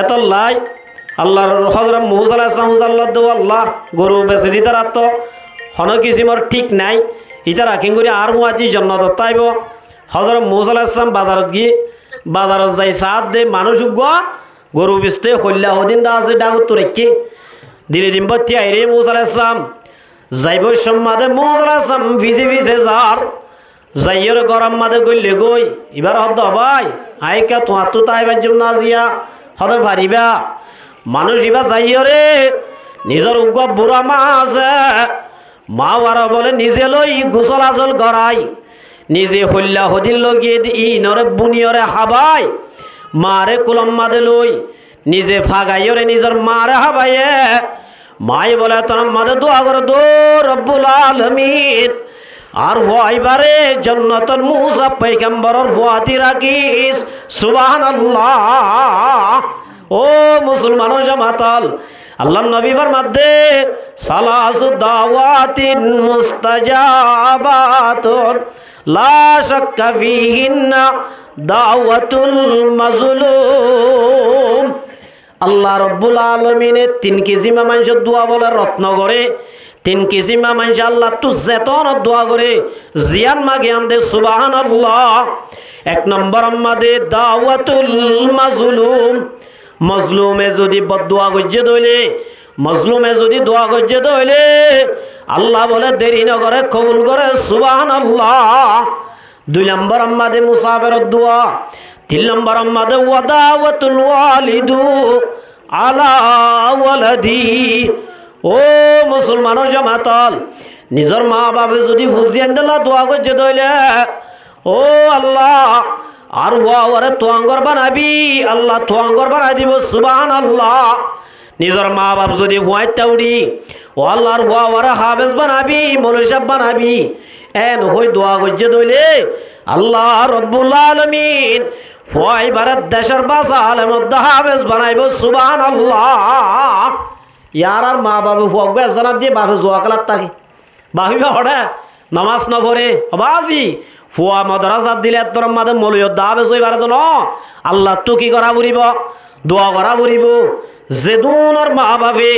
এত লাই। আল্লাহর হযরত মূসা আলাইহিস সালাম আল্লাহ গরু বেচে দিতে রাত হন কিসিমর ঠিক নাই, ইটা রাখিং করে আর হুয়াতি জন্নত তাইব। হযরত মূসা আলাইহিস সালাম বাজারত গিয়ে বাজারত যাই সাত দে মানুষ উগা গরু বিস্তে হল্লা হদিন দা আছে ডাঙর তো রেখে দিনে দিন বত্তি আইরে মূসা আলাইহিস সালাম যাইব সম্মাদে মূসা আলাইহিস সালাম ভিজে ভিজে যার যাইয়ের গরম মাদে গইলে গই এবার হদ ভাই আইকা তোমার তো তাইবার জন্য আজিয়া হদে পারিবা মানুষ এবার যাইয়রে নিজের উগা বুড়া মা আছে মা ওরা বলে নিজে লই গোসল আজল গড়াই নিজে হল্লা হদিন লগিয়ে ই নরে বুনিয়রে হাবাই মারে কুলম মাদে লই নিজে ফাগাইয়রে নিজের মারে হাবাইয়ে মাই বলে তোর মাদে দোয়া করে দো রব্বুল আলামিন আর হইবারে জান্নাতুল মূসা পয়গম্বরের ফুয়াতি রাখিস সুবহানাল্লাহ। ও মুসলমানের জামাতাল আল্লাহ নবী ফরমাতে সালাসু দাওয়াতিন মুস্তাজাবাতুন লা শাক্কা ফিহিন্না দাওয়াতুল মাজলুম। আল্লাহ রব্বুল আলামিনের 3 কিসিমা মানুষের দোয়া বলে রত্ন করে, 3 কিসিমা মানুষ আল্লাহ তু যেতন দোয়া করে জিয়ান মাগে আমদে সুবহানাল্লাহ। 1 নম্বর আমাদের দাওয়াতুল মাজলুম, মজলুমে যদি বদদোয়া গজ্জে দইলে মজলুমে যদি দোয়া গজ্জে দইলে আল্লাহ বলে দেরি না করে কবুল করে সুবহানাল্লাহ। 2 নম্বর আমাদের মুসাফিরের দোয়া, 3 নম্বর আমাদের ওয়াদাওয়াতুল ওয়ালিদু আলা ওয়ালাদি। ও মুসলমানের জামাতল নিজের মা বাবা যদি ফুজিয়ান দিলা দোয়া গজ্জে দইলে ও আল্লাহ আর ওরে তোয়াঙ্গর বানাবি আল্লাহ তোয়াঙ্গর বানাই দিব সুবহানাল্লাহ। নিজের মা বাপ যদি হুয়াইতা উড়ি ও আল্লাহর ওরে হাফেজ বানাবি মৌলভী সাহেব বানাবি এন হই দোয়া গজ্জে দইলে আল্লাহ রব্বুল আলামিন হুয়াই ভারত দেশের বাসা আলেমদ্দা হাফেজ বানাইব সুবহানাল্লাহ। ইয়ার আর মা বাবু হুয়াক জানাত দিয়ে বাপে জোয়া কালাত থাকে বাহিবা হড়ে নামাজ না পড়ে বাজি ফুয়া মাদ্রাসা দিলে তোর মাদে মৌলভী দাবে জইবার জন্য আল্লাহ তো কি করা বুড়িব দোয়া করা বুড়িব। যেদুনের মা বাবে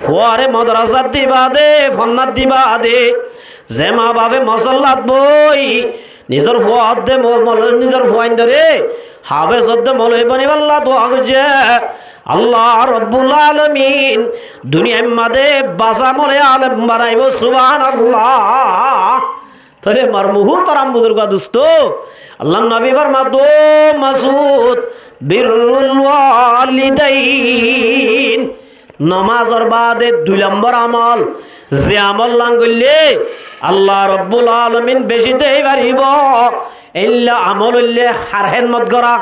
ফুয়ারে মাদ্রাসা দিবা দে ফন্নাত দিবা দে, যে মা বাবে মসল্লাত বই নিজের ফুয়া দে নিজের ফুয়াইন ধরে হাবে সদ্দে মৌলভী বনিব আল্লাহ দোয়া করছে আল্লাহ রব্বুল আলামিন দুনিয়ার মাদে বাসা মনে আলেম বানাইব সুবহানাল্লাহ। তরে মারমুহু তারাম বুজুর্গ দোস্ত আল্লাহ নবী ফরমাতো মাসউদ বিরুল ওয়ালিদাইন নামাজের বাদে 2 নম্বর আমল যে আমল লাঙ্গলে আল্লাহ রব্বুল আলামিন বেশি দেই পারিব ইল্লা আমল হইলে হারহেন মত করা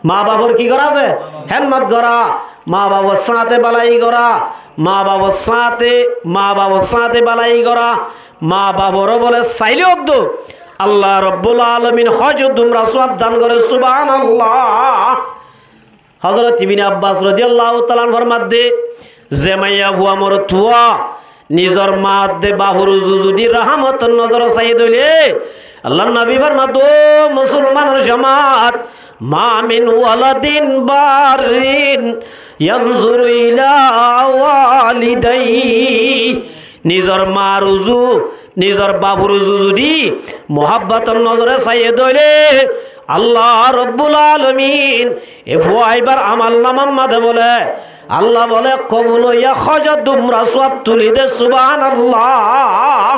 মা বাবার কি করা আছে হেনমত করা মা বাবার সাথে বালাই করা মা বাবার সাথে বালাই করা মা বাবারও বলে চাইলে অব্দ আল্লাহ রব্বুল আলামিন হযরত তোমরা সওয়াব দান করে সুবহানাল্লাহ। হযরত ইবনে আব্বাস রাদিয়াল্লাহু তাআলা ফরমাতে যে মাইয়া হুয়া মোর থুয়া নিজর মা দে বাহুর যদি রহমত নজর চাই দইলে আল্লাহ নবী ফরমাত ও মুসলমানের জামাত মা মিন ওয়ালাদিন বারিন ইয়ানজুরু ইলা ওয়ালিদাই নিজর মা রুজু নিজর বাবুর রুজু যদি মোহাব্বতর নজরে চাইয়ে দইলে আল্লাহ রব্বুল আলামিন এ ফুয়াইবার আমাল নামার মাঝে বলে আল্লাহ বলে কবুল ইয়া খজা তোমরা সব তুলি দে সুবহানাল্লাহ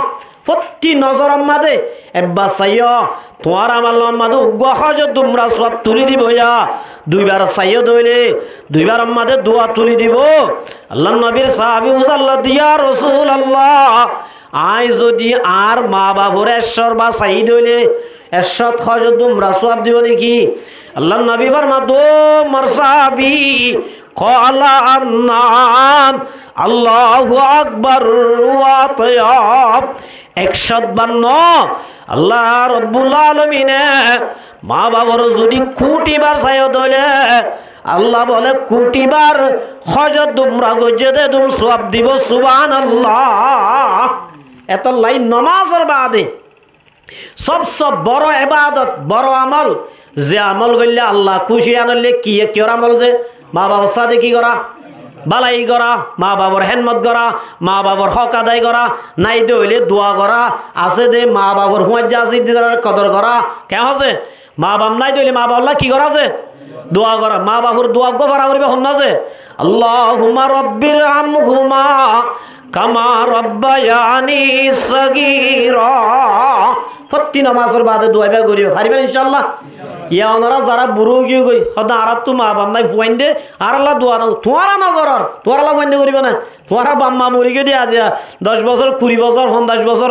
প্রতি নজরের মাঝে এবার চাইও তোমার আমার মাঝে গহজ তোমরা সব তুলি দিব ইয়া দুইবার চাইও দইলে দুইবার মাঝে দোয়া তুলি দিব আল্লাহ নবীর সাহাবী উজাল্লাহ দিয়া রাসূলুল্লাহ আই যদি আর মা বাবুর ঈশ্বর বা চাই দইলে এরশাদ খজ তোমরা সব দিব নাকি আল্লাহ নবী ফরমাত ও মোর সাহাবী ক্বালা আন্নাম আল্লাহু আকবার ওয়া তায়াব 152 আল্লাহ রব্বুল আলামিনে মা বাবার যদি কোটিবার চাইও দইলে আল্লাহ বলে কোটিবার হযরত তোমরা গজে দে তুম সওয়াব দিব সুবহানাল্লাহ এত লাইন নামাজের বাদে সবচেয়ে বড় ইবাদত বড় আমল যে আমল করলে আল্লাহ খুশি আনলে কি আমল যে মা বাবার সাথে কি করা বালাই করা মা বাবার হেনমত করা মা বাবার হক আদায় করা নাই দইলে দোয়া করা আছে দে মা বাবার হুঁয়াজ আছে কদর করা কে আছে মা বাপ নাই দইলে মা বাবা কি করা আছে দোয়া করা মা বাবুর দোয়া গোফারা করিবে হন আছে আল্লাহুম্মা রব্বির হামহুমা কামা রব্বায়ানি সগীরা প্রতি নামাজের বাদে দোয়া করিবে পারিবেন ইনশাআল্লাহ ইয়া ওনারা যারা বুড়ো গিয়ে গই সদা আর তো মা বাপ নাই ফুয়াইন দে আর আল্লাহ দোয়া না তোমারা না করার তোমার আল্লাহ ফুয়াইন দে করিবে না তোমার বাম্মা মরি গিয়ে দিয়ে আজ 10 বছর 20 বছর 50 বছর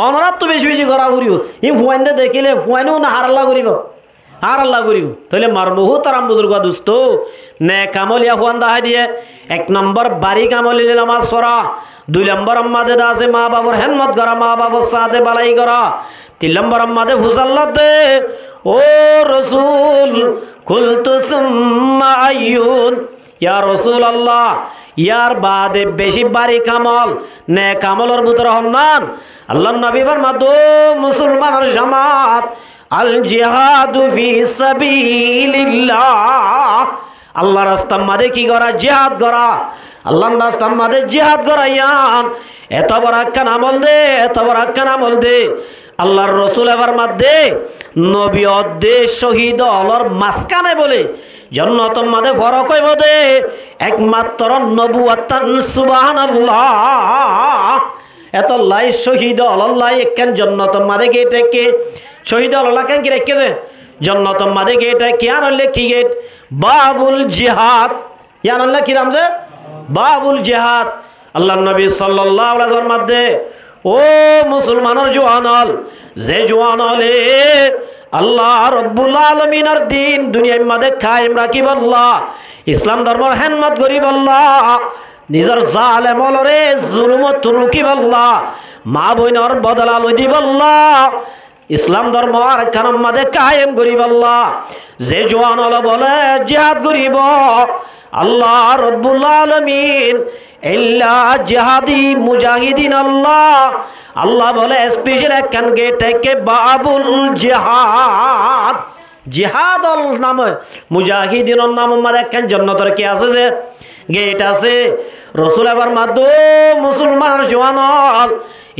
ওনারা তো বেশি বেশি করা করিব ই ফুয়াইন দে দেখিলে ফুয়াইনও না আর আল্লাহ করিব আর আল্লাহ করিব তাহলে মার বহুত আরাম বুজুর্গ দোস্ত নে কামলিয়া হুয়ান দাহাই দিয়ে 1 নম্বর বাড়ি কামলিলে নামাজ পড়া 2 নম্বর আম্মাদে দাসে মা বাবার হেনমত করা মা বাবার সাথে বালাই করা 3 নম্বর আম্মাদে ফুজাল্লাহ দে ও রসুল কুলতু সুম্মা আইয়ুন ইয়া রাসূলুল্লাহ ইয়ার বাদে বেশি বাড়ি কামল নে কামলের ভিতর হন্নান আল্লাহর নবী ফরমাত ও মুসলমানের জামাত আল জিহাদু ফি সাবিলিল্লাহ আল্লাহর রাস্তার মাঝে কি করা জিহাদ করা আল্লাহর রাস্তার মাঝে জিহাদ করাইয়ান এত বড় একখান আমল দে এত বড় একখান আমল দে আল্লাহর রাসূল এবার মধ্যে নবী অদ্দে শহীদ অলর মাসকানে বলে জান্নাতের মাঝে ফরক হইব দে একমাত্র নবুয়াতান সুবহানাল্লাহ এত লাই শহীদ আল্লাহ একখান জান্নাতের মাঝে গেট রেখে শহীদ আল্লাহ কেন কি রেখেছে জান্নাতের মাঝে গেট রেখে আনলে কি গেট বাবুল জিহাদ ইয়ান আল্লাহ কি নাম যে বাবুল জিহাদ আল্লাহর নবী সাল্লাল্লাহু আলাইহি ওয়াসাল্লাম মধ্যে ও মুসলমানের জওয়ানল যে জওয়ানলে আল্লাহ রব্বুল আলামিনের দিন দুনিয়ার মধ্যে কায়েম রাখিব আল্লাহ ইসলাম ধর্মের হেনমত করিব আল্লাহ নিজের জালেম অলরে জুলুমত রুকিব আল্লাহ মা বোনের বদলা লই দিব আল্লাহ ইসলাম ধর্ম আর কারণ মধ্যে কায়েম করিব আল্লাহ যে জওয়ানল বলে জিহাদ করিব আল্লাহ রব্বুল আলামিন ইল্লা জিহাদি মুজাহিদিন আল্লাহ আল্লাহ বলে স্পেশাল একখান গেট থেকে বাবুল জিহাদ জিহাদল নামে মুজাহিদিনের নাম মানে একখান জান্নাতের কি আছে যে গেট আছে রাসূল আবার মাদু মুসলমান জওয়ানল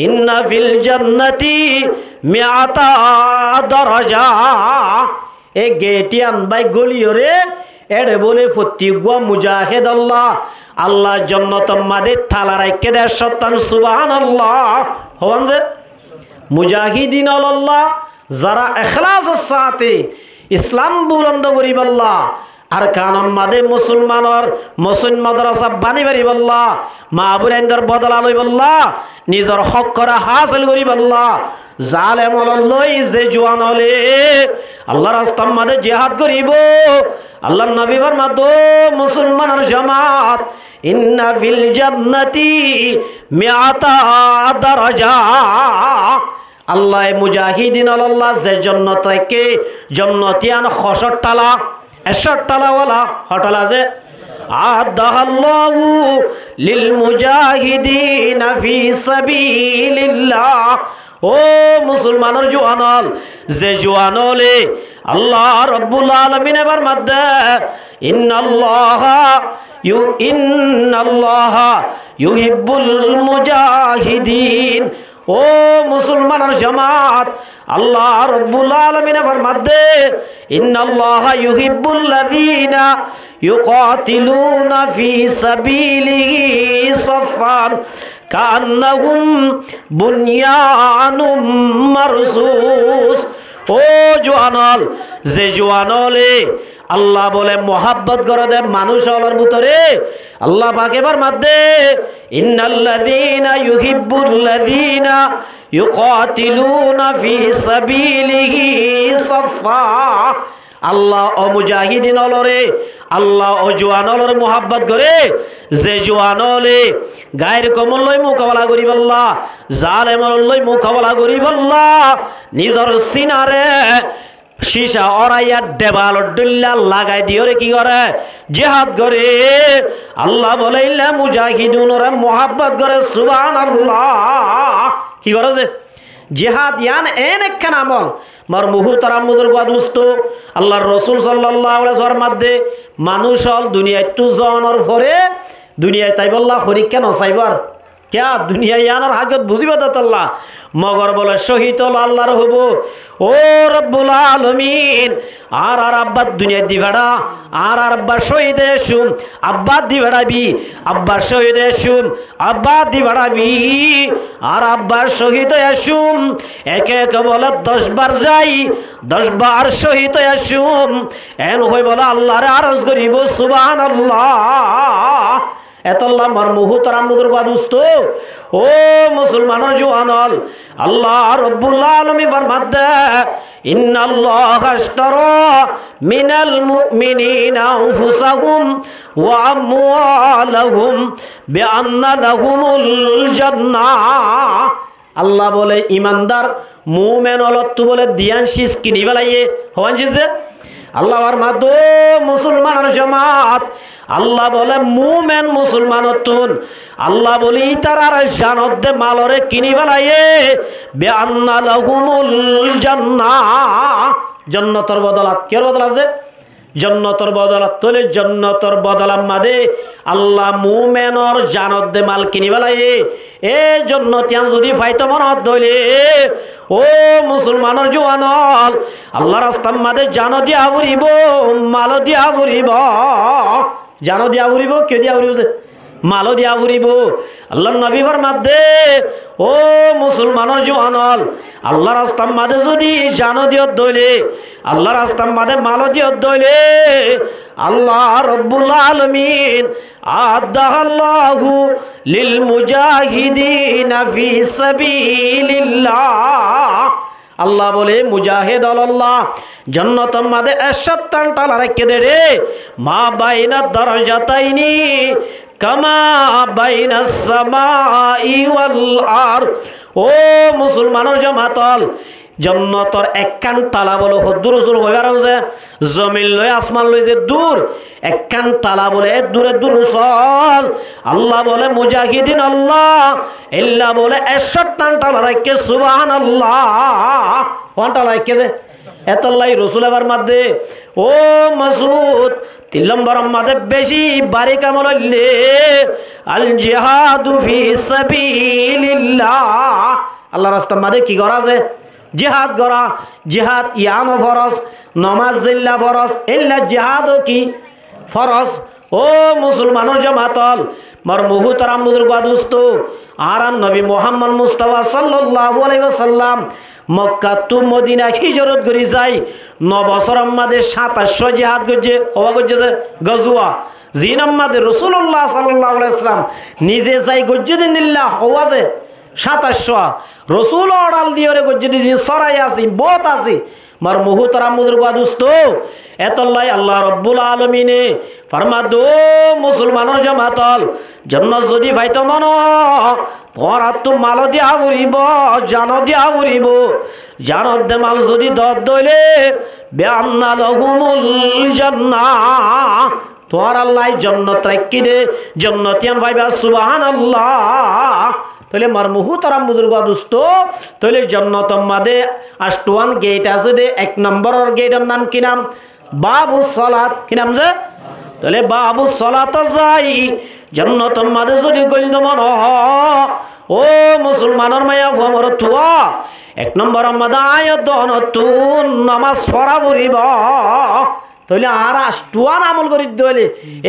ইন্না ফিল জান্নাতি মিআতা দরজা এ গেটিয়ান বাই গলিওরে এড়ে বলে ফতিগুয়া মুজাহিদ আল্লাহ আল্লাহ জান্নাতের মাঝে ঠালা রাখে দেয় সত্তান সুবহানাল্লাহ হন যে মুজাহিদিন আল্লাহ যারা ইখলাসের সাথে ইসলাম বুলন্দ করিব আল্লাহ আর কানম মাদে মুসলমানর মুসলিম মাদ্রাসা বানি পারিব আল্লাহ মা বুলাইন্দর বদলা লইব আল্লাহ নিজর হক করা হাসিল করিব আল্লাহ জালেম লই যে জওয়ান হলে আল্লাহ রাস্তার মাঝে জিহাদ করিব আল্লাহর নবী ফরমাত মুসলমানের জামাত ইন্না ফিল জান্নাতি মিআতা দরজা আল্লাহ মুজাহিদিন আল্লাহ যে জান্নাত থেকে জান্নাতিয়ান খসর টালা 100 টালাওয়ালা হোটেল আছে আদাল্লাহু লিল মুজাহিদিনা ফি সাবিলিল্লাহ। ও মুসলমানের জওয়ানল, যে জওয়ানলে আল্লাহ রাব্বুল আলামিন এবার মধ্যে ইন্নাল্লাহা ইউহিব্বুল মুজাহিদিন। ও মুসলমানের জামাত, আল্লাহ রাব্বুল আলামিন ফরমাতে ইন্নাল্লাহা ইউহিব্বুল্লাযীনা ইউকাতিলুনা ফি সাবিলিহি সাফফান কান্নাহুম বুনয়ানুম মারসুস। ও জওয়ানল, যে জওয়ানলে আল্লাহ বলে মোহাব্বত করে দে মানুষ হলার ভিতরে, আল্লাহ পাক এবার মাদ্দে ইন্নাল্লাযীনা ইউহিব্বুল্লাযীনা ইউকাতিলুনা ফি সাবিলিহি সাফফা। আল্লাহ ও মুজাহিদিন অলরে, আল্লাহ ও জওয়ানলর মোহাব্বত করে, যে জওয়ানলে গায়ের কমল লই মোকাবেলা করিব আল্লাহ, জালেমর লই মোকাবেলা করিব আল্লাহ, নিজর সিনারে সীসা অরাইয়া দেবাল ডুল্লা লাগাই দিওরে কি করে জিহাদ করে। আল্লাহ বলে ইল্লা মুজাহিদুন ওরা মোহাব্বত করে সুবহানাল্লাহ। কি করে যে জিহাদ ইয়ান এন একখান আমল মার মুহুতারাম বুজুর্গ দোস্ত, আল্লাহর রাসূল সাল্লাল্লাহু আলাইহি ওয়াসাল্লাম মধ্যে মানুষ হল দুনিয়ায় তু জনের পরে দুনিয়ায় তাই বললা পরীক্ষা নসাইবার क्या दुनिया यानर हागत बुझिब तल्ला मगर बोले शहीद आल्लाहर हब ओ रब्बुल आलमीन आर अब्बा दुनिया दिवाड़ा आर अब्बा शहीद शुम अब्बा दिवाड़ाबी अब्बा शहीद शुम अब्बा दिवाड़ाबी आर अब्बा शहीद शुम एक एक बोले 10 बार जाई 10 बार शहीद शुम एन हई बोले आल्लाहर आरज करिब सुबहानाल्लाह एतल्ला मार मुहतराम बुजुर्ग दोस्तो ओ मुसलमानर जवानल अल्लाह रब्बुल आलमीन फरमाते इन्नल्लाहा अश्तरा मिनल मुमिनीना अनफुसहुम व अमवालहुम बिअन्ना लहुमुल जन्नाह अल्लाह बोले ईमानदार मुमिन हलत बोले दियान शीश किनि बेलाइए हवान शीशे अल्लाह फरमातो मुसलमानर जमात अल्लाह बोले मुमेन मुसलमान तुन अल्लाह बोली तारार जानत दे मालरे किनी बेलाइए बिअन्ना लहुमुल जन्नाह जन्नतर बदलात केर बदला আছে जन्नतर बदलात तोले जन्नतर बदलाम मादे अल्लाह मुमेनर जानत दे माल किनी बेलाइए ए जन्नतियान যদি ফাইতো মনত দইলে ओ मुसलमानर जवानल अल्लाह रास्तार मादे জানো দিয়া ফুরিব মাল দিয়া ফুরিব जानो दिया उड़ीब क्यों दिया उड़ीब मालो दिया उड़ीब अल्लाह नबी फरमाते ओ मुसलमानर जवानल अल्लाह रास्ता मादे जदि जानो दियो दइले अल्लाह रास्ता मादे मालो दियो दइले अल्लाह रब्बुल आलमीन आदाल्लाहु लिल मुजाहिदीना फी सबीलिल्लाह अल्लाह बोले मुजाहिद अल्लाह जन्नत मादे 71 टाला रखे दे रे मा बाइना दरजाताइनी कमा बाइना समाई वल अर्द ओ मुसलमानर जमातल जन्नतर एकखान टाला बोलो हद्दुर रसूल होइबार होसे जमिन लय आसमान लय जे दूर एकखान टाला बोले दूरे दूर चल अल्लाह बोले मुजाहिदिन अल्लाह इल्ला बोले 71 टाला रखे सुबहानाल्लाह कोन टाला रखे जे एतल्लाई रसूल एबार मध्य ओ मसूद 3 नम्बर मध्य बेशी बारीक আমল হইলে আল জিহাদু ফি সাবিলিল্লাহ আল্লাহর রাস্তার মধ্যে কি করা আছে जिहाद करा जिहाद यानो फरस नमाज जिल्ला फरस इल्ला जिहाद की फरस ओ मुसलमानर जमातल मर मुहतराम बुजुर्ग दोस्तो आरान नबी मोहम्मद मुस्तफा सल्लल्लाहु अलैहि वसल्लम मक्का टू मदिना हिजरत करी जाय 9 বছর আমাদের 2700 জিহাদ করছে হওয়া করছে গজওয়া জিন আমাদের রাসূলুল্লাহ সাল্লাল্লাহু আলাইহি ওয়াসাল্লাম নিজে যাই গজ্জুদিন নিল্লাহ হওয়া যে 2700 रसूल अड़ाल दिए गज्जे दी सराई आसी बहुत आसी মার মুহতারাম বুজুর্গ দোস্ত এতল্লাই আল্লাহ রব্বুল আলামিনে ফরমাদো মুসলমানের জামাতল জান্নাত যদি পাইতো মন তোমার আত্ম মাল দিয়া উড়িব জান দিয়া উড়িব জানত দে মাল যদি দর দইলে বেআন্না লাহুমুল জান্নাহ তোমার আল্লাহ জান্নাত রাখি দে জান্নাতিয়ান ভাইবা সুবহানাল্লাহ। তাহলে মার মুহতারাম বুজুর্গ দোস্ত তাহলে জান্নাতের মাঝে 8টা গেট আছে দে। 1 নম্বরের গেটের নাম কি নাম? বাবু সালাত। কি নাম যে? তাহলে বাবু সালাত যাই জান্নাতের মাঝে যদি গইল মন ও মুসলমানের মায়া আমার তুয়া 1 নম্বরের মাঝে আয়াত দন তুন নামাজ পড়া পড়িব। তাহলে আর 8টা আমল করি দইলে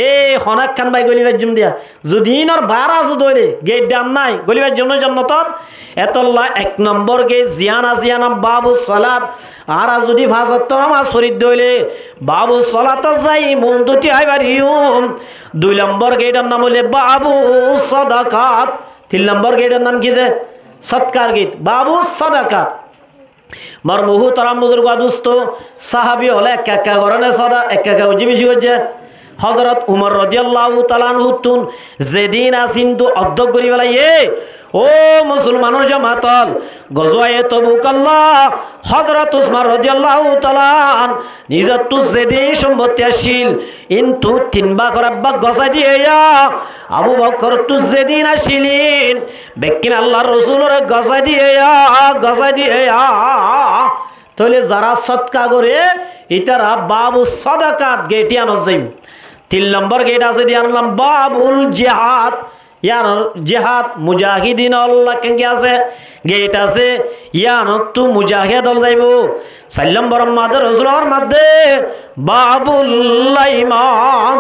এই হনাক খান ভাই গলিবার জম দিয়া যদি নর ভাড়া আছে দইলে গেট ডান নাই গলিবার জন্য জান্নাতত এতল্লা 1 নম্বর গেট জিয়ানা জিয়ানা বাবু সালাত। আর যদি 5 ওয়াক্ত নামাজ পড়ি দইলে বাবু সালাত যাই মন দুটি আইবারিউম। 2 নম্বর গেটের নাম হইলে বাবু সাদাকাত। 3 নম্বর গেটের নাম কি যে? সৎকার গেট বাবু সাদাকাত। মার মুহতারাম বুজুর্গ দোস্ত সাহাবী হলে এক এক করনে সদা এক এক উজি বেশি হচ্ছে। হযরত উমর রাদিয়াল্লাহু তাআলা আনহু তুন যেদিন আসিন তো অধ্যক্ষ করি বেলাইয়ে ও মুসলমানের জামাতল গজওয়ায়ে তবুক আল্লাহ হযরত উসমান রাদিয়াল্লাহু তাআলা নিজের তো যেদিন সম্পত্তি আসিল কিন্তু 3 ভাগ রাব্বা গসাই দিয়ে আবু বকর তো যেদিন আসিলেন বেকিন আল্লাহর রাসূলের গসাই দিয়ে তাহলে যারা সদকা করে ইতারা বাবু সাদাকাত গেটি আনো যাইব। 3 নম্বর গেট আছে দিয়ে আনলাম বাবুল জিহাদ। ইয়ার জিহাদ মুজাহিদিন আল্লাহ কেন আছে গেট আছে ইয়ান তু মুজাহিদ হল যাইব। 4 নম্বর মাদের রাসূলের মধ্যে বাবুল ইমান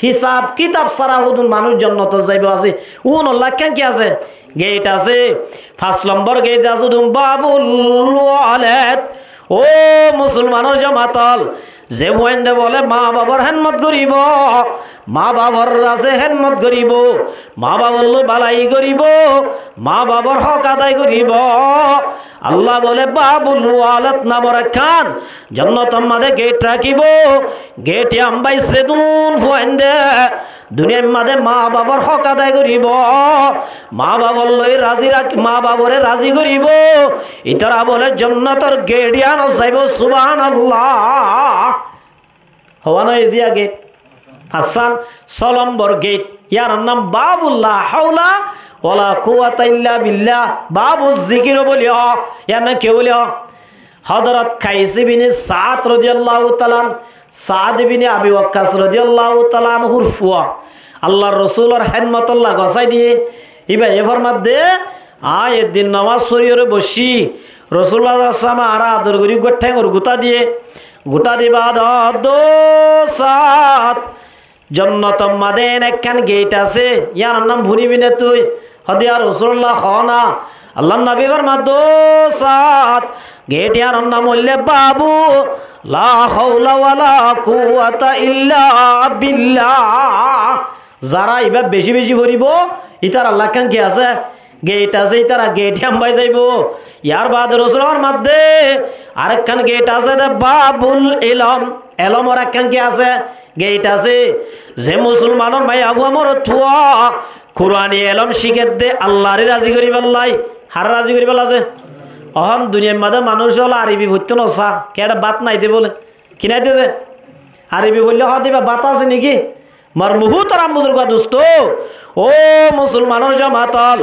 হিসাব কিতাব সারা হুদুন মানুষ জান্নাত যাইব আছে উন আল্লাহ কেন কি আছে গেট আছে। 5 নম্বর গেট আছে বাবুল ওয়ালাদ। ও মুসলমানের জামাতল যে বন্ধে বলে মা বাবার হেনমত করিব মা বাবার আছে হেনমত করিব মা বাবার বালাই করিব মা বাবার হক আদায় করিব আল্লাহ বলে বাবুল ওয়ালাদ নামর খান জান্নাতের মাঝে গেট রাখিব। গেট আমবাই সেদুন বন্ধে দুনিয়ার মাঝে মা বাবার হক আদায় করিব মা বাবার লই রাজি রাখি মা বাবারে রাজি করিব ইতারা বলে জান্নাতের গেট ইয়ানো যাইব সুবহানাল্লাহ। হওয়ানো এজিয়া গেট হাসান 6 নম্বর গেট ইয়ার নাম বাবুল লা হাওলা ওয়ালা কুওয়াতা ইল্লা বিল্লাহ বাবু জিকির বলিও ইয়ার না কে বলিও হযরত কাইস বিন সাদ রাদিয়াল্লাহু তাআলা সাদ বিন আবি ওয়াক্কাস রাদিয়াল্লাহু তাআলা আনহুর ফুয়া আল্লাহর রাসূলের খিদমতুল্লাহ গসাই দিয়ে ইবা এফর মধ্যে আয় দিন নামাজ পড়িরে বসি রাসূলুল্লাহ সাল্লাল্লাহু আলাইহি ওয়াসাল্লাম আর আদর করি গঠ্যাং গুতা দিয়ে গোটা দিবা দোসাত জান্নাতের মাঝে একখান গেট আছে ইয়ার নাম ভুলিবি না তুই হদিয়া রাসূলুল্লাহ খানা আল্লাহর নবী ফরমাত দোসাত গেট ইয়ার নাম হইলে বাবু লা হাওলা ওয়ালা কুওয়াতা ইল্লা বিল্লাহ। যারা এবার বেশি বেশি ভরিব ইতার আল্লাহ খান কি আছে গেট আছে তারা গেট আমবাই যাইব। ইয়ার বাদ রাসূলের মধ্যে আরেকখান গেট আছে বাবুল ইলম এলমর একখান কি আছে গেট আছে যে মুসলমানের ভাই আবু আমর থুয়া কুরআনি এলম শিখে দে আল্লাহরে রাজি করি বললাই হার রাজি করি বল আছে অহন দুনিয়ার মধ্যে মানুষ হল আরবি ভর্তি নসা কেডা বাত নাইতে বলে কিনাইতেছে আরবি বললে হ দিবা বাত আছে নাকি মার মুহতারাম বুজুর্গ দোস্ত ও মুসলমানের জামাতল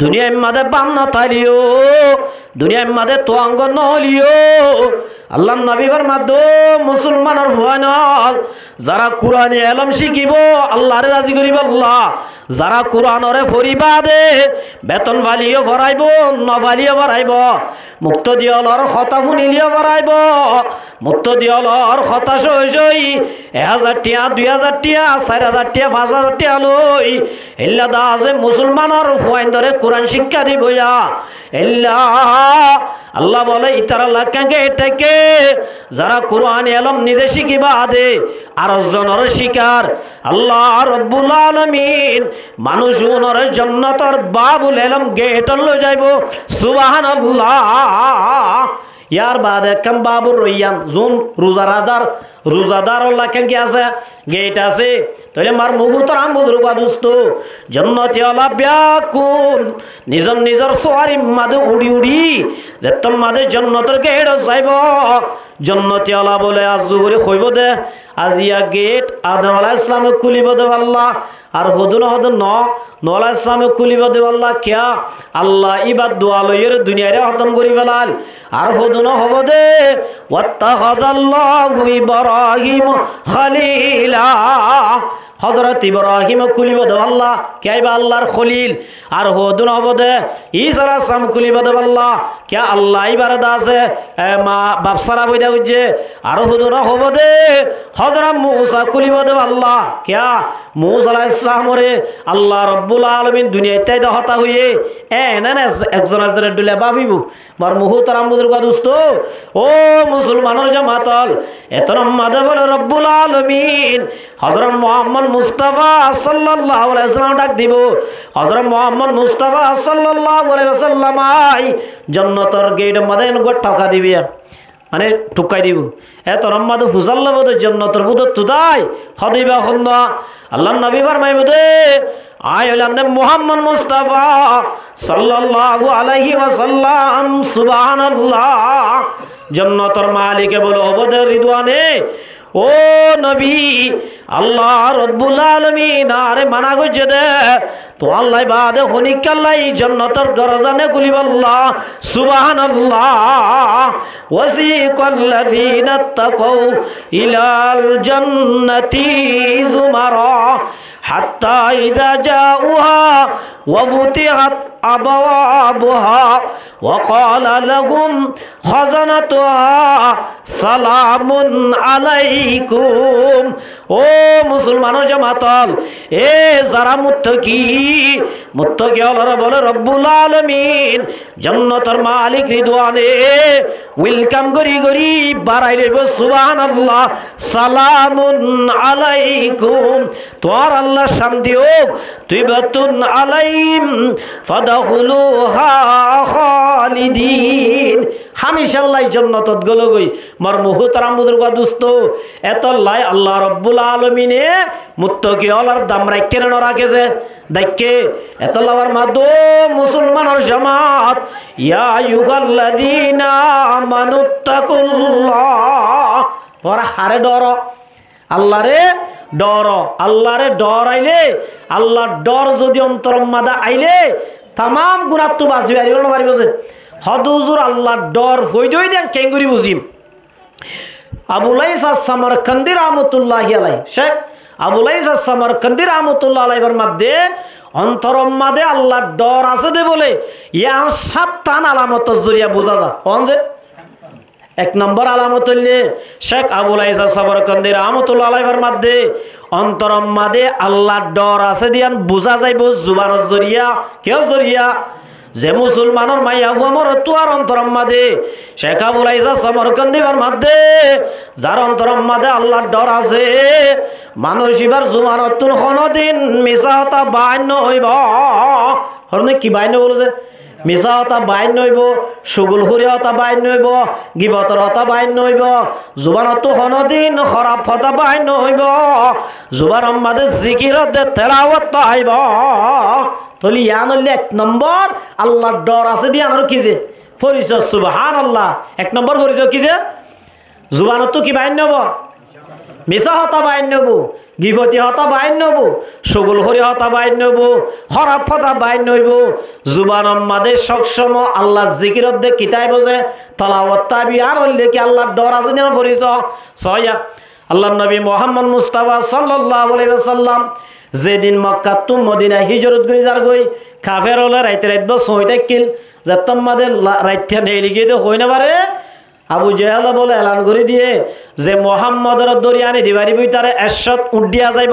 দুনিয়ার মাঝে বান্ন তালিও দুনিয়ার মাঝে তোয়াঙ্গ নলিও আল্লাহর নবী ফরমাত মুসলমানের ভয়ানল যারা কুরআনে ইলম শিখিব আল্লাহরে রাজি করিব আল্লাহ যারা কুরআনরে পড়িবা দে বেতন ভালিও ভরাইব নভালিও ভরাইব মুক্ত দিয়লর কথা শুনিলিও ভরাইব মুক্ত দিয়লর কথা সই 1000 টিয়া 2000 টিয়া 4000 টিয়া 5000 টিয়া লই এল্লা দাসে মুসলমানের ফুয়াইন্দরে কোরআন শিক্ষা দিবয়া এল্লা আল্লাহ বলে ইতারা লাকাকে এটাকে যারা কোরআন ইলম নিজে শিখিবা দে আর জনের শিকার আল্লাহ রব্বুল আলামিন মানুষ উনরে জান্নাতের বাবুল ইলম গেট লই যাইব সুবহানাল্লাহ। ইয়ার বাদে কাম বাবুর রইয়ান জোন রোজাদার আল্লাহ কেন কি আছে গেট আছে তাহলে মার মুহুতর আমুদুর বাদুস্ত জন্নতি আলা ব্যাকুল নিজর সোয়ারি মাদে উড়ি যে তোমাদের জন্নতের গেট যাইব জন্নতি আলা বলে আজ করে কইব দে আজিয়া গেট আদম আলাইহিস সালামে খুলিব দে আল্লাহ আর হদুন নূহ আলাইহিস সালামে খুলিব দে আল্লাহ কিয়া আল্লাহ ইবাদ দোয়া লইয়ের দুনিয়ারে খতম করি ফেলাল আর হদুন হব দে ওয়াত্তাখাযাল্লাহু ইব্রাহিম খলিলা হযরত ইব্রাহিম খুলিব দে আল্লাহ কিয়াইবা আল্লাহর খলিল আর হদুন হব দে ঈসা আলাইহিস সালাম খুলিব দে আল্লাহ কিয়া আল্লাহ ইবাদত আছে মা বাপসারা বইদা হইছে আর হদুন হব দে হযরত মূসা খুলিব দে আল্লাহ কিয়া মূসা আলাইহিস সালামরে আল্লাহ রাব্বুল আলামিন দুনিয়াতে হতা হইয়ে না একজন আজরে ডুলে ভাবিব বার মুহতারাম বুজুর্গ দোস্ত ও মুসলমানের জামাতল এতরম মাদে বলে রব্বুল আলামিন হযরত মুহাম্মদ মুস্তাফা সাল্লাল্লাহু আলাইহি ওয়াসাল্লাম ডাক দিব হযরত মুহাম্মদ মুস্তাফা সাল্লাল্লাহু আলাইহি ওয়াসাল্লাম আই জান্নাতের গেট মধ্যে গট ঠকা দিবি মানে ঠুকাই দিব এত রম্মাদ হুজাল্লা বোধ জন্নতর বুধ তুদাই হদিবা খন্দা আল্লাহ নবী ফরমাইব দে আয় হলাম দে মুহাম্মদ মুস্তাফা সাল্লাল্লাহু আলাইহি ওয়াসাল্লাম সুবহানাল্লাহ জন্নতর মালিকে বলো হবদে রিদওয়ানে ও নবী আল্লাহ রব্বুল আলামিন আরে মানা গজে দে তো আল্লাহ বাদে হনিক আল্লাহ জান্নাতের দরজানে খুলিব আল্লাহ সুবহানাল্লাহ ওয়াসিকাল্লাযিনা তাকাউ ইলাল জান্নাতি যুমারা হাত্তা ইযা জাউহা ওয়া ফুতিহাত আবওয়াবুহা ওয়া ক্বালা লাহুম খাযানাতুহা সালামুন আলাইকুম ও মুসলমানের জামাতল এ যারা মুত্তাকি আল্লাহ বলে রব্বুল আলামিন জান্নাতের মালিক রিদওয়ানে ওয়েলকাম করি বাড়াই দেব সুবহানাল্লাহ সালামুন আলাইকুম তোর আল্লাহ শান্তি হোক তুইবাতুন আলাইহিম ফাদখুলুহা খালিদিন হামেশাল্লাহ জান্নাতত গলো গই মার মুহতারাম বুজুর্গ দোস্ত এত লাই আল্লাহ রব্বুল আলামিনে মুত্তাকি আল্লাহর দাম রাখেন না রাখেছে দেখে এত লাভার মাদো মুসলমানের জামাত ইয়া আইয়ুহাল্লাযীনা আমানুত্তাকুল্লাহ তোরা হারে ডর আল্লাহরে ডর আইলে আল্লাহর ডর যদি অন্তরম মাদা আইলে তামাম গুনাহ তো বাঁচবে আর না পারিব যে হদ হুজুর আল্লাহর ডর হইদই দেন কেঙ্গুরি বুঝিম আবুল ইসহাক সামরকান্দি রাহমাতুল্লাহি আলাইহি শেখ আবুল ইসহাক সামরকান্দি রাহমাতুল্লাহি আলাইহির মধ্যে অন্তরম মাদে আল্লাহর ডর আছে দে বলে ইয়া সাতটান আলামত জরিয়া বোঝা যায় কোন যে এক নম্বর আলামত হইলে শেখ আবুল ইসহাক সামরকান্দি রাহমাতুল্লাহি আলাইহির মধ্যে অন্তরম মাদে আল্লাহর ডর আছে দিয়ান বোঝা যাইব জুবানের জরিয়া কেউ জরিয়া যে মুসলমানের মাইয়া আমার তোর অন্তরম মাদে শেখ আবুল ইসহাক সামরকান্দির মধ্যে যার অন্তরম মাদে আল্লাহর ডর আছে মানুষ এবার জুমানত কোনদিন মিছা হতা বাইন্য হইব হরনে কি বাইন্য বলেছে মিছা হতা বাইন্য হইব সুগুল হুরি হতা বাইন্য হইব গিবতর হতা বাইন্য হইব জুবানত কোনদিন খারাপ হতা বাইন্য হইব জুবার মাদে জিকিরত তেলাওয়াত আইব তলি ইয়ান হইলে এক নম্বর আল্লাহর ডর আছে দিয়ে আর কি যে পরিচয় সুবহানাল্লাহ এক নম্বর পরিচয় কি যে জুবানত কি বাইন্য হইব মিছা হতা বাইন্য হইব গিবতি হতা বাইন্য হইব সুগুল হুরি হতা বাইন্য হইব খারাপ হতা বাইন্য হইব জুবানের মাদে সবসময় আল্লাহর জিকিরত দে কিতাই বজে তেলাওয়াত তাবি আর হইলে কি আল্লাহর ডর আছে দিয়ে পরিচয় ছয়া আল্লাহর নবী মুহাম্মদ মুস্তাফা সাল্লাল্লাহু আলাইহি ওয়াসাল্লাম যেদিন মক্কা তু মদিনা হিজরত করে যার গই কাফের হলে রাইতে বস হইতে কিল যতম মাদে রাইতে নেই লিখে তো হই না পারে আবু জেহেল বলে এলান করে দিয়ে যে মুহাম্মদের দরিয়ানি দিবারি বই তারে এরশাদ উডিয়া যাইব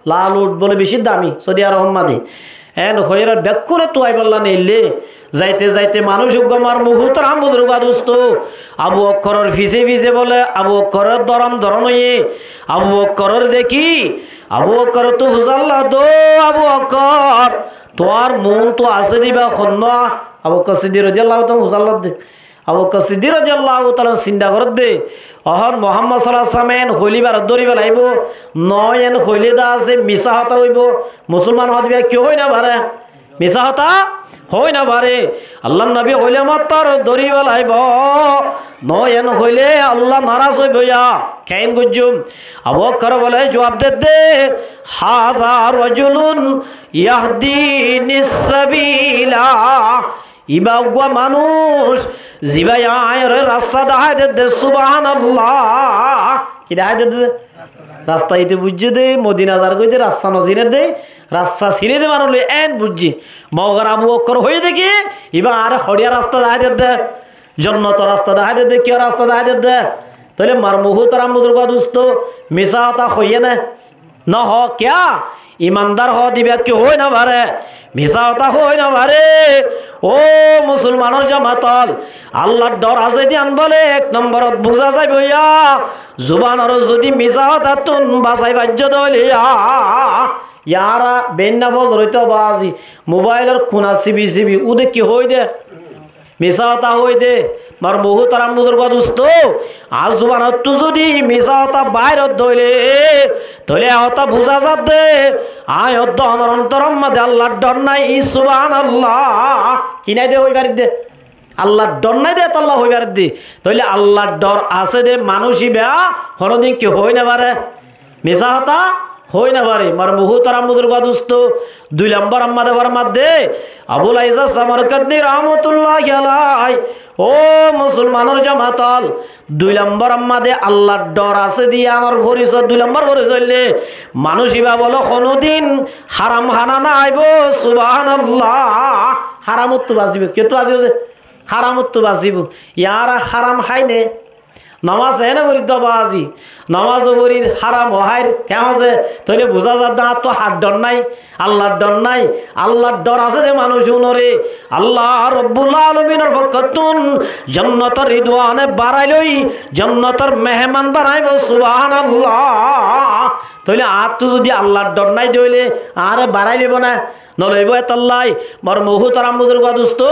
লাল উট বলে বেশি দামি সৌদি আরব মাদে এন হইরা ব্যাক করে তো আইবাল্লা নেইলে যাইতে যাইতে মানুষ গমার মুহুতর আমুদুর গাদুস্ত আবু বকরের ভিজে বলে আবু বকরের দরম হইয়ে আবু বকরের দেখি আবু বকর তো হুজাল্লা দো আবু বকর তোর মন তো আছে দিবা খন্না আবু বকর সিদ্দিক রাদিয়াল্লাহু তাআলা হুজাল্লা দে আবু বকর সিদ্দিক রাদিয়াল্লাহু তাআলা চিন্তা করে দে অহন মুহাম্মদ সাল্লাল্লাহু আলাইহি ওয়াসাল্লাম হলিবার ধরিব লাইব নয়ন হলিদা আছে মিছা হতা হইব মুসলমান হদিবে কি হই না পারে মিছা হতা হই না পারে আল্লাহর নবী হইলে মাত্র ধরিব লাইব নয়ন হইলে আল্লাহ নারাজ হইব ইয়া কেন গুজুম আবু বকর বলে জবাব দে হাযা রাজুলুন ইয়াহদিনিস সাবিলা ইবাগুয়া মানুষ জিবাই আয়ের রাস্তা দেখায় দে সুবহানাল্লাহ কি দেখায় দে রাস্তা ইতে বুঝছে দে মদিনা যার কইতে রাস্তা নজিরে দে রাস্তা ছিঁড়ে দে মানুষ এন বুঝছি মগর আবু বকর হয়ে দেখি ইবা আর হড়িয়া রাস্তা দেখায় দে জন্নত রাস্তা দেখায় দে কি রাস্তা দেখায় দে তাহলে মার মুহুত রামুদুর দোস্ত মিশা হতা হইয়ে না न हो क्या ईमानदार हो दिव्या क्यों हो ना भरे मिसावता हो ना भरे ओ मुसलमानों जमातल अल्लाह डर आसे ध्यान बोले एक नंबर बुझा जाए भैया जुबान और जुदी मिसावता तुम बासाई बज्जो दोलिया यारा बेन्ना बोझ रोइतो बाजी मोबाइल और खुना सीबी उदे क्यों हो दे मिसावता हो दे मार बहुत आरामदार का दोस्तों आज जुबान तू जुदी मिसावता बाहर दोले তোলে আওতা বুঝা যাবে আয় অন্তর অন্তরম মধ্যে আল্লাহর ডর নাই সুবহানাল্লাহ কি নাই দে হইবার দে আল্লাহর ডর নাই দে আল্লাহ হইবার দে তাইলে আল্লাহর ডর আছে দে মানুষই বেয়া কোনদিন কি হই না পারে মিছা হতা হই না পারে মার মুহতারাম বুজুর্গ দোস্ত দুই নম্বর আমাদের মধ্যে আবুল আইসা সামরকান্দি রহমাতুল্লাহি আলাইহি ও মুসলমানের জামাতল দুই নম্বর আমাদের আল্লাহর ডর আছে দিয়া আমার পরিচয় দুই নম্বর পরিচয়লে মানুষইবা বলো কোনদিন হারাম হানা না আইব সুবহানাল্লাহ হারামত তো বাজিব কে তো আজিব যে হারামত তো বাজিব ইয়ারা হারাম খাইনে নামাজ है ना बरी दबाजी नामाज बरी हाराम हायर क्या है तैले बुझा जा तो हाथ डर नाई अल्लाहर डर आछे दे मानुष उनरे अल्लाह रब्बुल आलामीनेर पक्षतुन जन्नतर रिदवाने बाराइलई जन्नतर मेहमान बानाइबो सुबहानाल्लाह तैले आत तो जदि अल्लाहर डर नाई दइले आरे बाराइ लेबो ना नलइबो एतल्लाई मोर मुहताराम बुजुर्ग दोस्त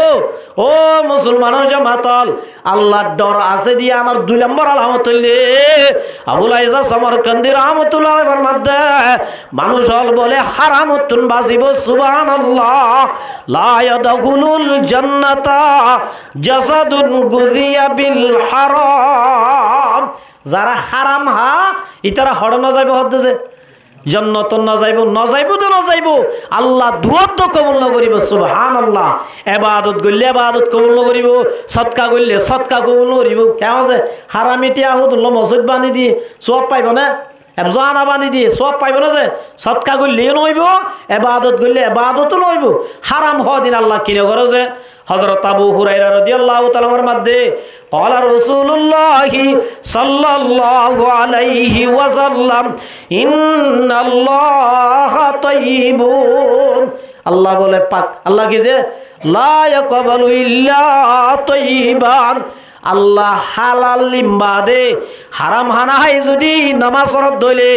ओ मुसलमानेर जमातल अल्लाहर डर आछे दिया आमार दुई नम्बर আলহামতুল্লে আবুল আইসা সামরকান্দি রাহমাতুল্লাহ আলাইহির মধ্যে মানুষ হল বলে হারামতুন বাজিব সুবহানাল্লাহ লা ইয়াদখুলুল জান্নাতা জাসাদুন গুযিয়া বিল হারাম যারা হারাম হা ইতারা হড় না যাবে হদ্দেছে जन्नत न जाइबो तो न जाइबो अल्लाह दुआ तो कबूल न करिबो सुबहानाल्लाह इबादत गल्ले इबादत कबूल न करिबो सदका गल्ले सदका कबूल न करिबो क्या होছে হারামিটিয়া হুদুল্লাহ মসজিদ বানি দি সওয়াব পাইবো না এবজানা বানি দি সওয়াব পাইবো না যে সদকা গল্লে নইবো ইবাদত গল্লে ইবাদত নইবো হারাম হদিন আল্লাহ কিনে করে যে হযরত আবু হুরায়রা রাদিয়াল্লাহু তাআলার মধ্যে قال رسول الله صلى الله عليه وسلم ان الله طيب আল্লাহ বলে পাক আল্লাহ কি যে লা ইয়াকবালু ইল্লা তাইয়িবান আল্লাহ হালাল লিম্বাদে হারাম হানা হাই যদি নামাজ পড়ত দইলে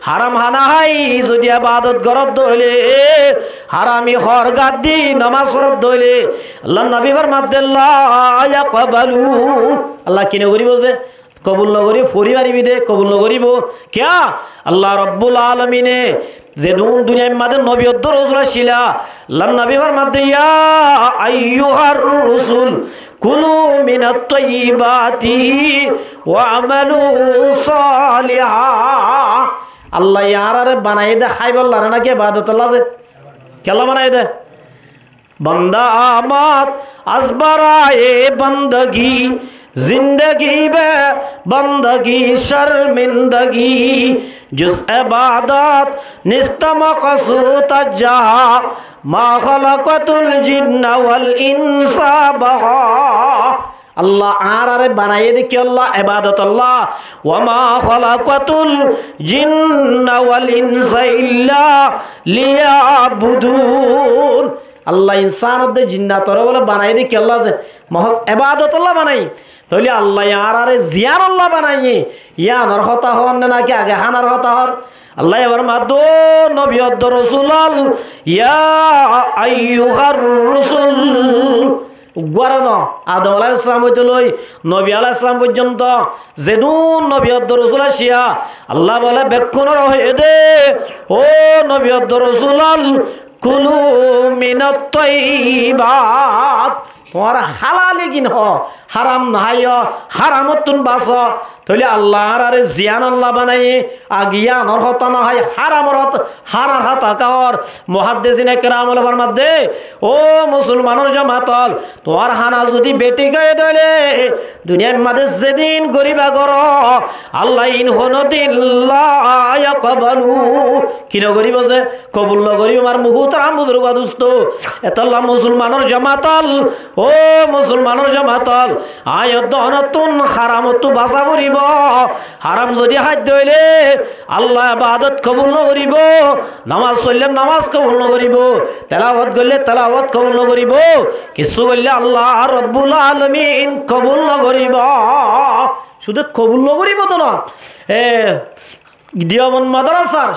হারাম হানা হাই যদি ইবাদত করত দইলে হারামি হর গাদি নামাজ পড়ত দইলে আল্লাহ নবী ফরমাতে লা ইয়াকবালু আল্লাহ কিনে করিব যে কবুল ন করি পরিবারি দে কবুল ন করিব কিয়া আল্লাহ রব্বুল আলামিনে যে দুনিয়ার মধ্যে নবী ও রাসূল ছিলা আল্লাহ নবী ফরমাতে ইয়া আইয়ুহার রাসূল কুলু মিনাত তাইয়িবাতি ওয়া আমালু সালিহা আল্লাহ ইয়ারারে বানাই দে খাইবল্লাহ নাকি ইবাদত আল্লাহ যে কেলা বানাই দে बंदा आमद असबराए बंदगी जिंदगी बे बंदगी शर्मिंदगी जुस इबादत निस्तम मक़सूद जहा मा खलक़तुल जिन्न वल इंसा बहा अल्लाह आरे बनाए देखिए अल्लाह इबादत अल्लाह वमा खलक़तुल जिन्न वल इंसा इल्ला लियाबुदून अल्लाह इंसान दे जिन्नात बोले बनाई दे कि अल्लाह से महज इबादत अल्लाह बनाई तो अल्लाह यार आरे जियान अल्लाह बनाइए या नरहता हो ना कि आगे हाँ नरहता हो अल्लाह फरमातो नबी रसूल या अय्युहर रसूल উগার ন আদম আলাইহিস সালাম হইতে লই নবী আলাইহিস সালাম পর্যন্ত যেদুন নবী রসুল আসিয়া আল্লাহ বলে বেক্ষণর হয়ে দে ও নবী রসুলাল কুলু মিনাত তাইয়্যিবাত তোমার হালালি কিন হারাম নাই হারামতুন বাস তাহলে আল্লাহর আরে জিয়ান আল্লাহ বানাই আগিয়া নর হতা না হয় হারামর হারার হাতা কাওয়ার মুহাদ্দিসিনে কেরামুল ফরমাতে ও মুসলমানের জামাতল তোমার হানা যদি বেটি গায়ে দলে দুনিয়ার মাঝে যেদিন গরিবা গর আল্লাহ ইন হনদিন লা ইয়াকবালু কিনো গরিব যে কবুল ন গরিব আমার মুহতারাম বুজুর্গ দোস্ত এতল্লা মুসলমানের জামাতল ও মুসলমানের জামাতল আয়াত নতুন হারামতু বাসা করিব হারাম যদি হাত হইলে আল্লাহ ইবাদত কবুল নকরিব নামাজ পড়লে নামাজ কবুল নকরিব তেলাওয়াত করলে তেলাওয়াত কবুল নকরিব কিছু করলে আল্লাহ রব্বুল আলামিন কবুল নকরিব শুধু কবুল নকরিব তো না দিয়াবন মাদ্রাসার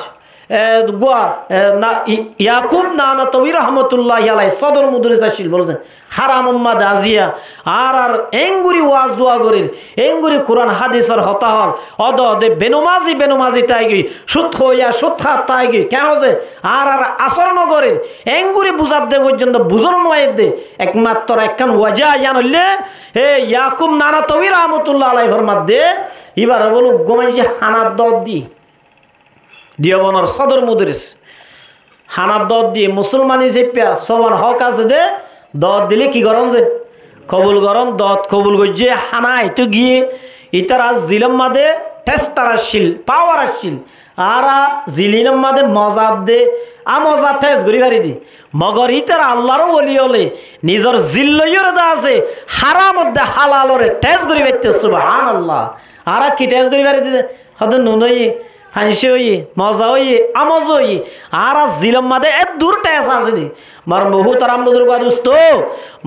ইয়াকুব নানাতবী রহমতুল্লাহ আলাই সদর মুদরিস আসিল বলছেন হারাম উম্মাদ আজিয়া আর এঙ্গুরি ওয়াজ দোয়া করির এঙ্গুরি কোরআন হাদিসের হতাহল অদ অদে বেনুমাজি তাইগি সুত হইয়া সুত খাত তাইগি কেন হচ্ছে আর আচরণ করির এঙ্গুরি বুঝার দে পর্যন্ত বুঝন নয় দে একমাত্র একখান ওয়াজা ইয়ান হইলে হে ইয়াকুব নানাতবী রহমতুল্লাহ আলাই ফরমাদ দে এবার বলু গোমাইছে হানার দদ দি দিয়াবনের সদর মুদরিস হানার দদ দিয়ে মুসলমানি চেপিয়া সবার হক আছে দে দদ দিলে কি গরম যে কবুল গরম দদ কবুল করছে হানা তো গিয়ে ইতার আজ জিলম মাদে টেস্টার আসছিল পাওয়ার আসছিল আর জিলিনম মাদে মজাদ দে মজা ঠেস ঘুরি গাড়ি দি মগর ইতার আল্লাহরও বলি হলে নিজের জিল্লইয়ের দা আছে হারাম দে হালালরে ঠেস ঘুরি বাইতে সুবহানাল্লাহ আর কি ঠেস ঘুরি গাড়ি দিছে হদে নুনই ফাঁসি হই মজা হই আমজ হই আর জিলম মাদে এ দূর টেস আছে দি মার বহুত আরাম বুজুর্গ দোস্ত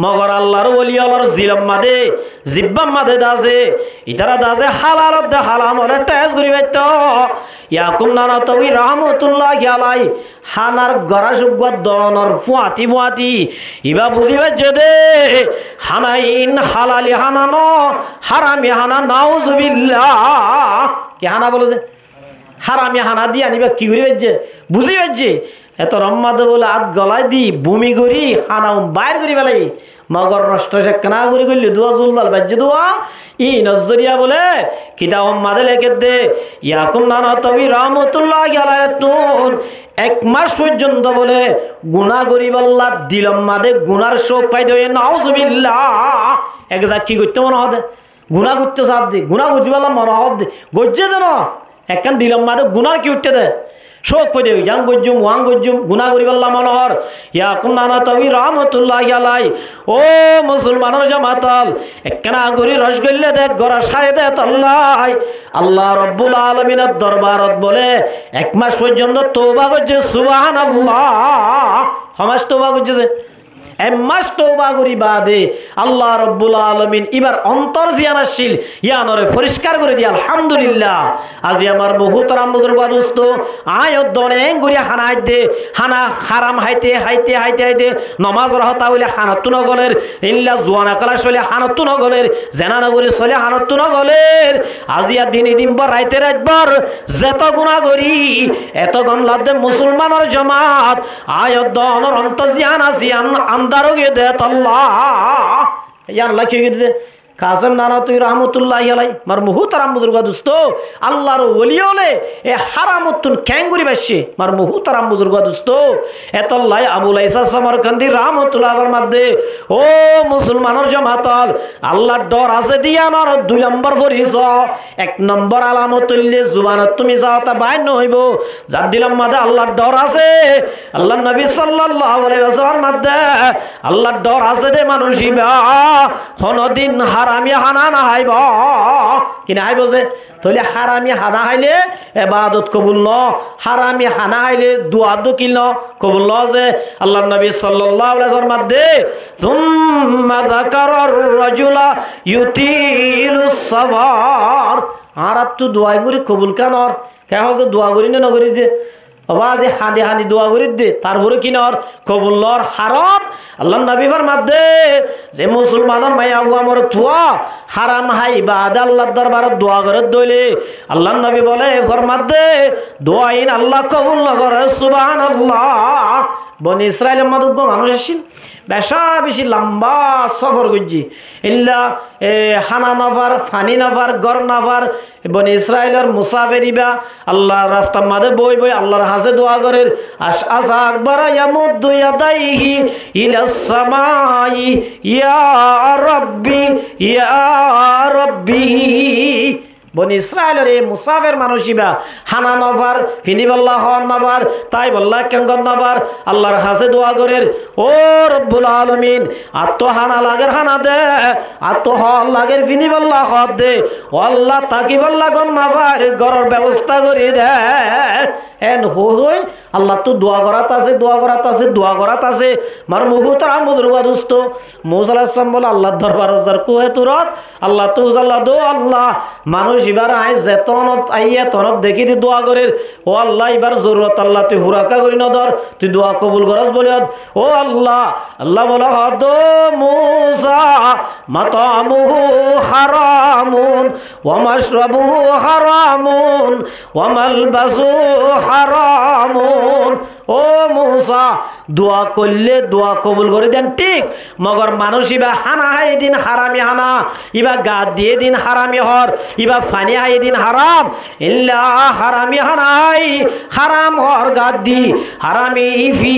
মগর আল্লাহর ওলি আল্লাহর জিলম মাদে জিব্বাম মাদে দাসে ইতারা দাসে হালালত দে হালাম হলে টেস ঘুরি বাইত ইয়াকুম নানাতবী রহমতুল্লাহি আলাই হানার গরা সুগ দনর ফুয়াতি ইবা বুঝিবে দে হানাইন হালালি হানানো হারামি হানা নাউজুবিল্লাহ কি হানা বলে যে হারামি হানা দিয়ে আনিবা কি করি বাজছে বুঝি বাজছে এত রম্মাদ বলে আত গলায় দি বমি করি হানা বাইর করি বেলাই মগর নষ্ট সে কেনা করি করলি দোয়া জুলদাল বাজ্যে দোয়া ই নজরিয়া বলে কিতা মাদে লেখে দে ইয়াকুম নানাতবী রহমতুল্লাহি আলাইহি তুন এক মাস পর্যন্ত বলে গুনাহ করি বল্লা দিলম মাদে গুনার শোক পাই দে নাউজুবিল্লাহ এক যা কি করতে মনে হদে গুনাহ করতে সাথ দি গুনাহ করতে বল্লা মনে হদে গজ্জে দেন একখান দিলম মাদে গুনার কি উঠতে দে শোক পদে ইয়াং গজ্জুম ওয়াং গজ্জুম গুনাহ করি বল্লা মনোহর ইয়াকুম নানাতবী রহমতুল্লাহি আলাই ও মুসলমানের জামাতাল একখানা গরি রসগোল্লা দে গরা সায় দে আল্লাহ রব্বুল আলামিনের দরবারত বলে এক মাস পর্যন্ত তওবা করছে সুবহানাল্লাহ সমাজ তওবা করছে এক মাস তওবা করি বাদে আল্লাহ রব্বুল আলামিন এবার অন্তর জিয়ান আসছিল ইয়ানরে পরিষ্কার করে দি আলহামদুলিল্লাহ আজি আমার মুহতারাম বুজুর্গ দোস্ত আয়ত দনে গুরি হানাই দে হানা হারাম হাইতে নমাজ রহতা হইলে হানতু নগলের ইল্লা জুয়ানা কালাস হইলে হানতু নগলের জেনা নগরী চলে হানতু নগলের আজিয়া দিন বার রাইতে রাতবার যেত গুনাহ করি এত গম লাদে মুসলমানের জামাত আয়ত দনর অন্তর জিয়ান আসিয়ান দারো গিয়ে দে আল্লাহ ইয়ান লাখি গিয়ে কাসেম নানাতবী রহমতুল্লাহি আলাই মার মুহতারাম বুজুর্গ দোস্ত আল্লাহর ওলি হলে এ হারামতুন ক্যাঙ্গুরি বাসছে মার মুহতারাম বুজুর্গ দোস্ত এতল্লাই আবুল আইসা সমরকান্দি রহমতুল্লাহর মধ্যে ও মুসলমানের জামাতল আল্লাহর ডর আছে দিয়া আমার 2 নম্বর পরিচ 1 নম্বর আলামতুল্লে জুবানত তুমি যাওতা বাইন হইব যার দিলাম মাঝে আল্লাহর ডর আছে আল্লাহর নবী সাল্লাল্লাহু আলাইহি ওয়াসাল্লামের মধ্যে আল্লাহর ডর আছে দে মানুষিবা কোনদিন হারামি হানা না হাইব কিনা হাইব যে তাহলে হারামি হানা হাইলে ইবাদত কবুল ন হারামি হানা হাইলে দোয়া দকিল ন কবুল ন যে আল্লাহর নবী সাল্লাল্লাহু আলাইহি ওয়াসাল্লাম মধ্যে সুম্মা যাকারার রাজুলা ইউতিলুস সাফার আর তো দোয়া করি কবুল কানর কে হচ্ছে দোয়া করি না নগরি যে আওয়াজে হাঁদি হাঁদি দোয়া করি দে তারপরে কিনর কবুল্লর হারাম আল্লাহ নবী ফরমাদে যে মুসলমানের মায়া হুয়া মর থুয়া হারাম হাই বাদ আল্লাহর দরবারে দোয়া করে দইলে আল্লাহ নবী বলে ফরমাদে দোয়া ইন আল্লাহ কবুল না করে সুবহানাল্লাহ। বনি ইসরাইলের মধ্যে মানুষ আসেন বেশা বেশি লম্বা সফর করছি ইল্লা হানা নাফার ফানি নাফার গড় নাফার বনি ইসরাইলের মুসাফিরিবা আল্লাহ রাস্তার মাঝে বই বই আল্লাহর হাসে দোয়া করে আসা আকবর ইয়ামুদ্দু ইয়াদাইহি ইলাস সামাই ইয়া রাব্বি ইয়া রাব্বি। বনি ইসরায়েলের এই মুসাফের মানুষিবা হানা নফার ফিনিবাল্লাহ হন নফার তাই বল্লাহ কেঙ্গন নফার আল্লাহর হাসে দোয়া করেন ও রব্বুল আলামিন আত্ম হানা লাগের হানা দে আত্ম হল লাগের ফিনিবাল্লাহ হদ দে ও আল্লাহ তাকিবাল্লাহ গন নফার গড়ের ব্যবস্থা করে দে এন হই আল্লাহ তো দোয়া করাত আছে দোয়া করাত আছে দোয়া করাত আছে মার মুহুতরা মুদরুয়া দোস্ত মুসা আলাইহিস সালাম বলে আল্লাহর দরবার জার কোহে তুরত আল্লাহ তো আল্লাহ দো আল্লাহ মানুষ এবার আই যেতনত আইয়া তনত দেখি দি দোয়া করে ও আল্লাহ এবার জরুরত আল্লাহ তুই হুরাকা করি না ধর তুই দোয়া কবুল করস বলে ও আল্লাহ আল্লাহ বলে হদ মুসা মাতামুহু হারামুন ওয়া মাশরাবুহু হারামুন ওয়া মালবাসুহু হারামুন। ও মুসা দোয়া করলে দোয়া কবুল করে দেন ঠিক মগর মানুষ ইবা হানা হাই দিন হারামি হানা ইবা গা দিয়ে দিন হারামি হর ইবা ফানি হাই দিন হারাম ইল্লা হারামি হানাই হারাম হর গা দি হারামি ফি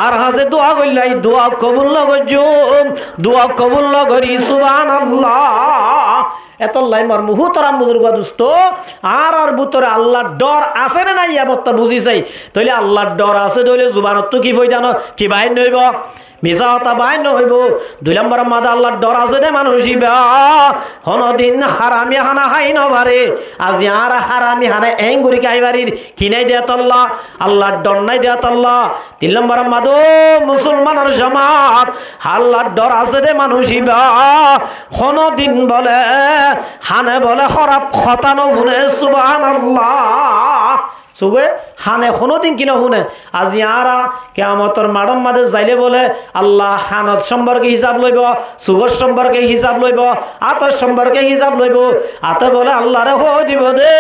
আর হাসে দোয়া করলাই দোয়া কবুল না করজুম দোয়া কবুল না করি সুবহানাল্লাহ। এত লাই মার মুহুতরা বুজুর্গ দোস্ত আর ভিতরে আল্লাহর ডর আছে না নাই এমনটা বুঝি চাই তাইলে আল্লাহর ডর আছে তাইলে জুবানত তো কি ফয়দা না কি বাইর নইব মিছা কথা বাইর নহইব। 2 নম্বর মাদা আল্লাহর ডর আছে দে মানুষ হনদিন হারামি হানা খাই নবারে আজি আর হারামি হানা এঙ্গুরি খাইবারির কিনাই দেয়া তল্লা আল্লাহর ডর নাই দেয়া তল্লা। 3 নম্বর মাদো মুসলমানের জামাত আল্লাহর ডর আছে দে মানুষ হনদিন বলে হানে বলে খরাব খতানো শুনে সুবহানাল্লাহ সুবে হানে কোনোদিন কিনা শুনে আজি আরা কিয়ামতের মাডম মাঝে যাইলে বলে আল্লাহ হানত সম্পর্কে হিসাব লইব সুগর সম্পর্কে হিসাব লইব আতর সম্পর্কে হিসাব লইব আতে বলে আল্লাহরে হই দিব দে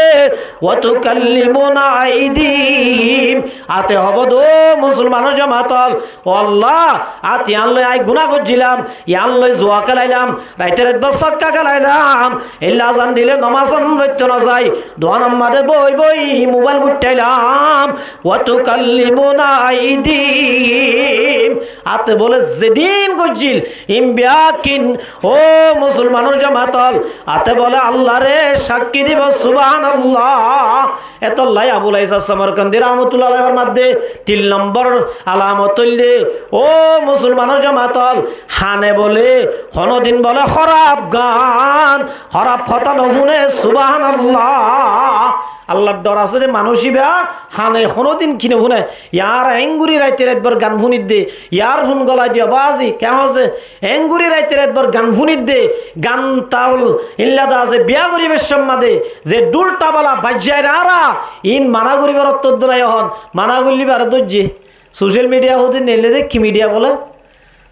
ওয়াতু কাল্লিমুনা আইদিম আতে হব দো মুসলমানের জামাতল ও আল্লাহ আতি আল্লাহ আই গুনাহ করছিলাম ইয়ান লই জোয়া খেলাইলাম রাইতের বসক্কা খেলাইলাম ইল্লা জান দিলে নামাজ পড়তে না যাই দোয়ান মাঝে বই বই মোবাইল ওয়াতু কাল্লিমুনা আইদিম আতে বলে যেদিন গজিল ইমবিয়াকিন ও মুসলমানের জামাতল আতে বলে আল্লাহ রে সাক্ষী দিব সুবহানাল্লাহ। এত লাই আবুল আইসা সামারকান্দি রাহমাতুল্লাহ আলাইহির মধ্যে 3 নম্বর আলামত হইলে ও মুসলমানের জামাতল হানে বলে কোনদিন বলে খরাব গান খরাব কথা নহুনে সুবহানাল্লাহ। আল্লাহর ডর আছে যে মানুষই বা হানে কোনোদিন কিনে শুনে ইয়ার এঙ্গুরি রাইতে রাতবার গান শুনিত দে ইয়ার ফোন গলায় দিয়া বাজি কেমন আছে এঙ্গুরি রাইতে রাতবার গান শুনিত দে গান তাল ইল্লাদা আছে বিয়া গরিবের সম্মাদে যে দুলটাবালা বাজ্যায় আরা ইন মানা গরিবের অত্তরাই হন মানা গরিবার দর্জি সোশ্যাল মিডিয়া হতে নেলে দে কি মিডিয়া বলে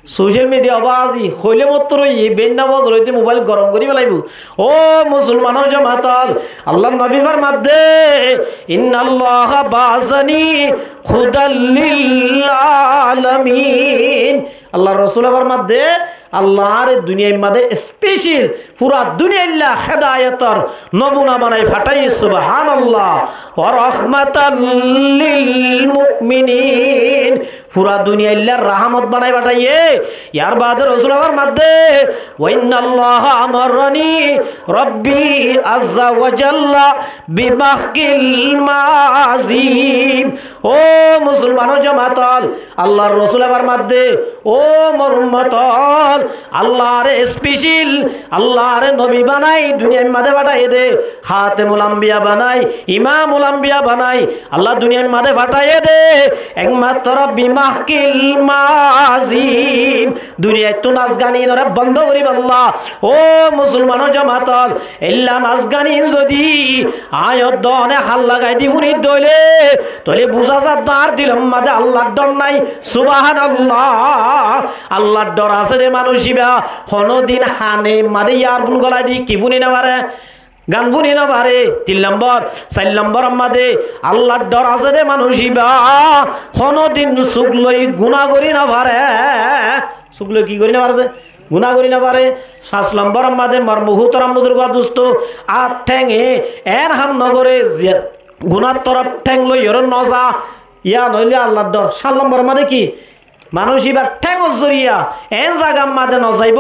সোশ্যাল মিডিয়া বাজি হইলে মাত্র বেন্না বজ রইতে মোবাইল গরম করি পেলাইব। ও মুসলমানের জামাতল আল্লাহর নবী ফরমাদে ইন্নাল্লাহ বাযানি হুদাল লিল আলামিন আল্লাহর রাসূল ফরমাদে আল্লাহর দুনিয়ার মধ্যে স্পেশাল পুরা দুনিয়া হেদায়েতর নমুনা বানাই ফাটাই সুবহানাল্লাহ ওয়া রাহমাতাল লিল মুমিনিন পুরা দুনিয়ার রহমত বানাই ফাটাইয়ে ইয়ার বাদে রাসূল ফরমাদে ওয়া ইন্নাল্লাহ আমারনি রব্বি আযজা ওয়া জাল্লা বিমাহকিল মাযিব। ও ও মুসলমানের জামাতল আল্লাহর রাসূল এবার মধ্যে ও মোর উম্মতল আল্লাহর স্পেশাল আল্লাহর নবী বানাই দুনিয়ার মধ্যে পাঠাই দে খাতেমুল আম্বিয়া বানাই ইমামুল আম্বিয়া বানাই আল্লাহ দুনিয়ার মধ্যে পাঠাই দে একমাত্র বিমাহকিল মাজিব দুনিয়ায় তো নাচ গানি নরে বন্ধ করিব আল্লাহ ও মুসলমানের জামাতল এল্লা নাচ গানি যদি আয়ত দনে হাল লাগাই দি ফুনি দইলে তলে বুঝা যা দাঁড় দিলাম মাঝে আল্লাহর ডর নাই সুবহানাল্লাহ আল্লাহর ডর আছে রে মানুষিবা হনদিন হানে মাঝে ইয়ার বুন গলায় দি কি বুনি না পারে গান বুনি না পারে 3 নম্বর 4 নম্বর মাঝে আল্লাহর ডর আছে রে মানুষিবা হনদিন সুখ লই গুনাহ করি না পারে সুখ লই কি করি না পারে গুনাহ করি না পারে 5 নম্বর মাঝে মার মুহুতরাম বুজুর্গ দোস্ত আট ঠেঙে এর হাম নগরে গুনার তরফ ঠ্যাং লই এর নজা ইয়া নইলে আল্লাহর ডর 7 নম্বর মাঝে কি মানুষ এবার ঠ্যাং জরিয়া এন জায়গার মাঝে নজাইব